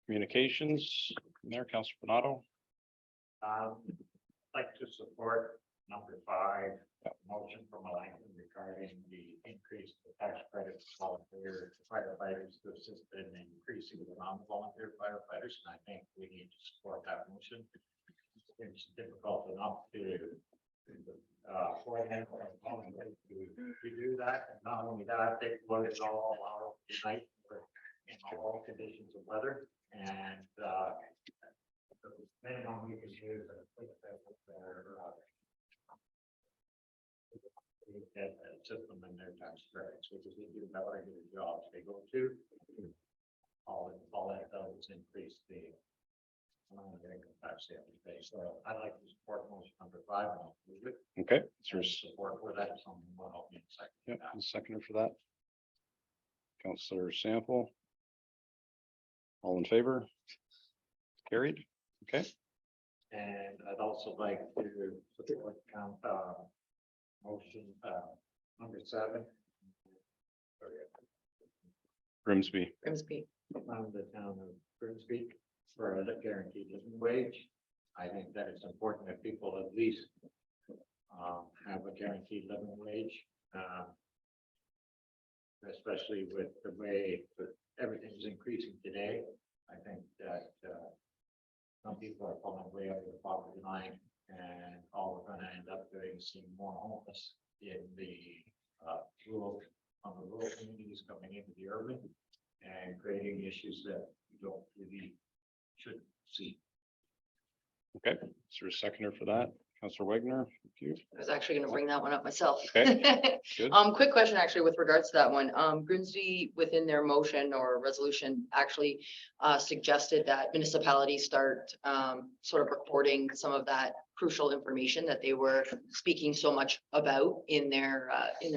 Communications, Mayor, Councillor Bernardo. Like to support number 5, motion from Melanson regarding the increase of the tax credits for volunteer firefighters to assist in increasing the non-volunteer firefighters, and I think we need to support that motion. It's difficult enough to for them to do that, and not only that, they want it all out tonight for in all conditions of weather, and the minimum we can use that system in their tax credits, which is they do that regular jobs they go to. All that does is increase the income tax they have to pay. So I'd like to support motion number 5. And I'll move it. Okay, so And there's, support for that, someone will help me in a second. yeah, a seconder for that. Councillor Sample. All in favor? Carried, okay. And I'd also like to support motion number 7. Grimsby, Grimsby. From the town of Grimsby for a guaranteed living wage. I think that it's important that people at least have a guaranteed living wage. Especially with the way that everything is increasing today. I think that some people are falling way over the poverty line, and all we're gonna end up doing is seeing more homeless in the rural communities coming into the urban and creating issues that we don't really should see. okay, is there a seconder for that? Councillor Wagner, thank you. I was actually gonna bring that one up myself. Okay, good. Quick question actually with regards to that one. Grimsby within their motion or resolution actually suggested that municipalities start sort of recording some of that crucial information that they were speaking so much about in their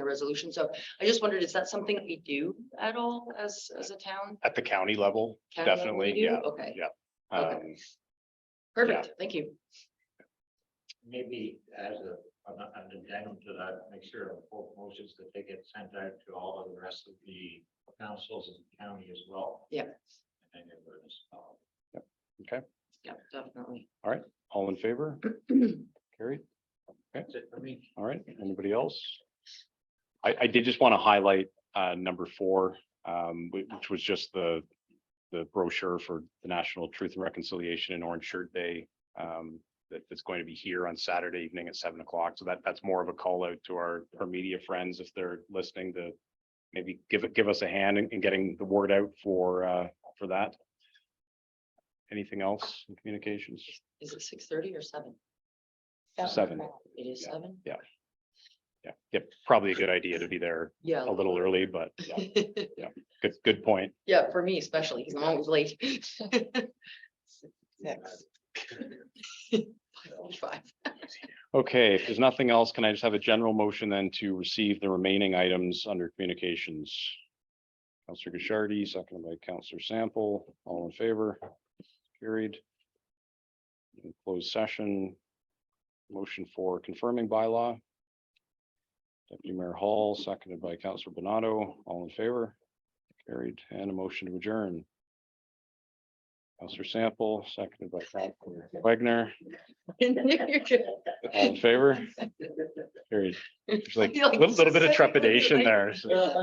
resolution. So I just wondered, is that something we do at all as a town? At the county level, County level definitely, we do? yeah, Okay, yeah. Okay. Perfect, thank you. Maybe as a an addendum to that, make sure both motions that they get sent out to all of the rest of the councils in the county as well. Yeah, And then everyone is, yeah, definitely. All in favor? Carried. that's it for me. All right, anybody else? I did just want to highlight number 4, which was just the brochure for the National Truth and Reconciliation and Orange Shirt Day. That's going to be here on Saturday evening at 7 o'clock. So that's more of a call out to our media friends if they're listening to maybe give us a hand in getting the word out for that. Anything else in communications? Is it 6:30 or 7? 7. It is Yeah. 7? Yeah, probably a good idea to be there Yeah. a little early, but yeah, good point. Yeah, for me especially, because I'm always late. 5:45. Okay, if there's nothing else, can I just have a general motion then to receive the remaining items under communications? Counselor Ghishardi, seconded by Counselor Sample, all in favor? Carried. In closed session. Motion for confirming bylaw. Deputy Mayor Hall, seconded by Counselor Bernardo, all in favor? Carried, and a motion to adjourn. Counselor Sample, seconded by Counselor Wagner, You're good. all in favor? Carried. There's like I feel a little bit of trepidation there. so-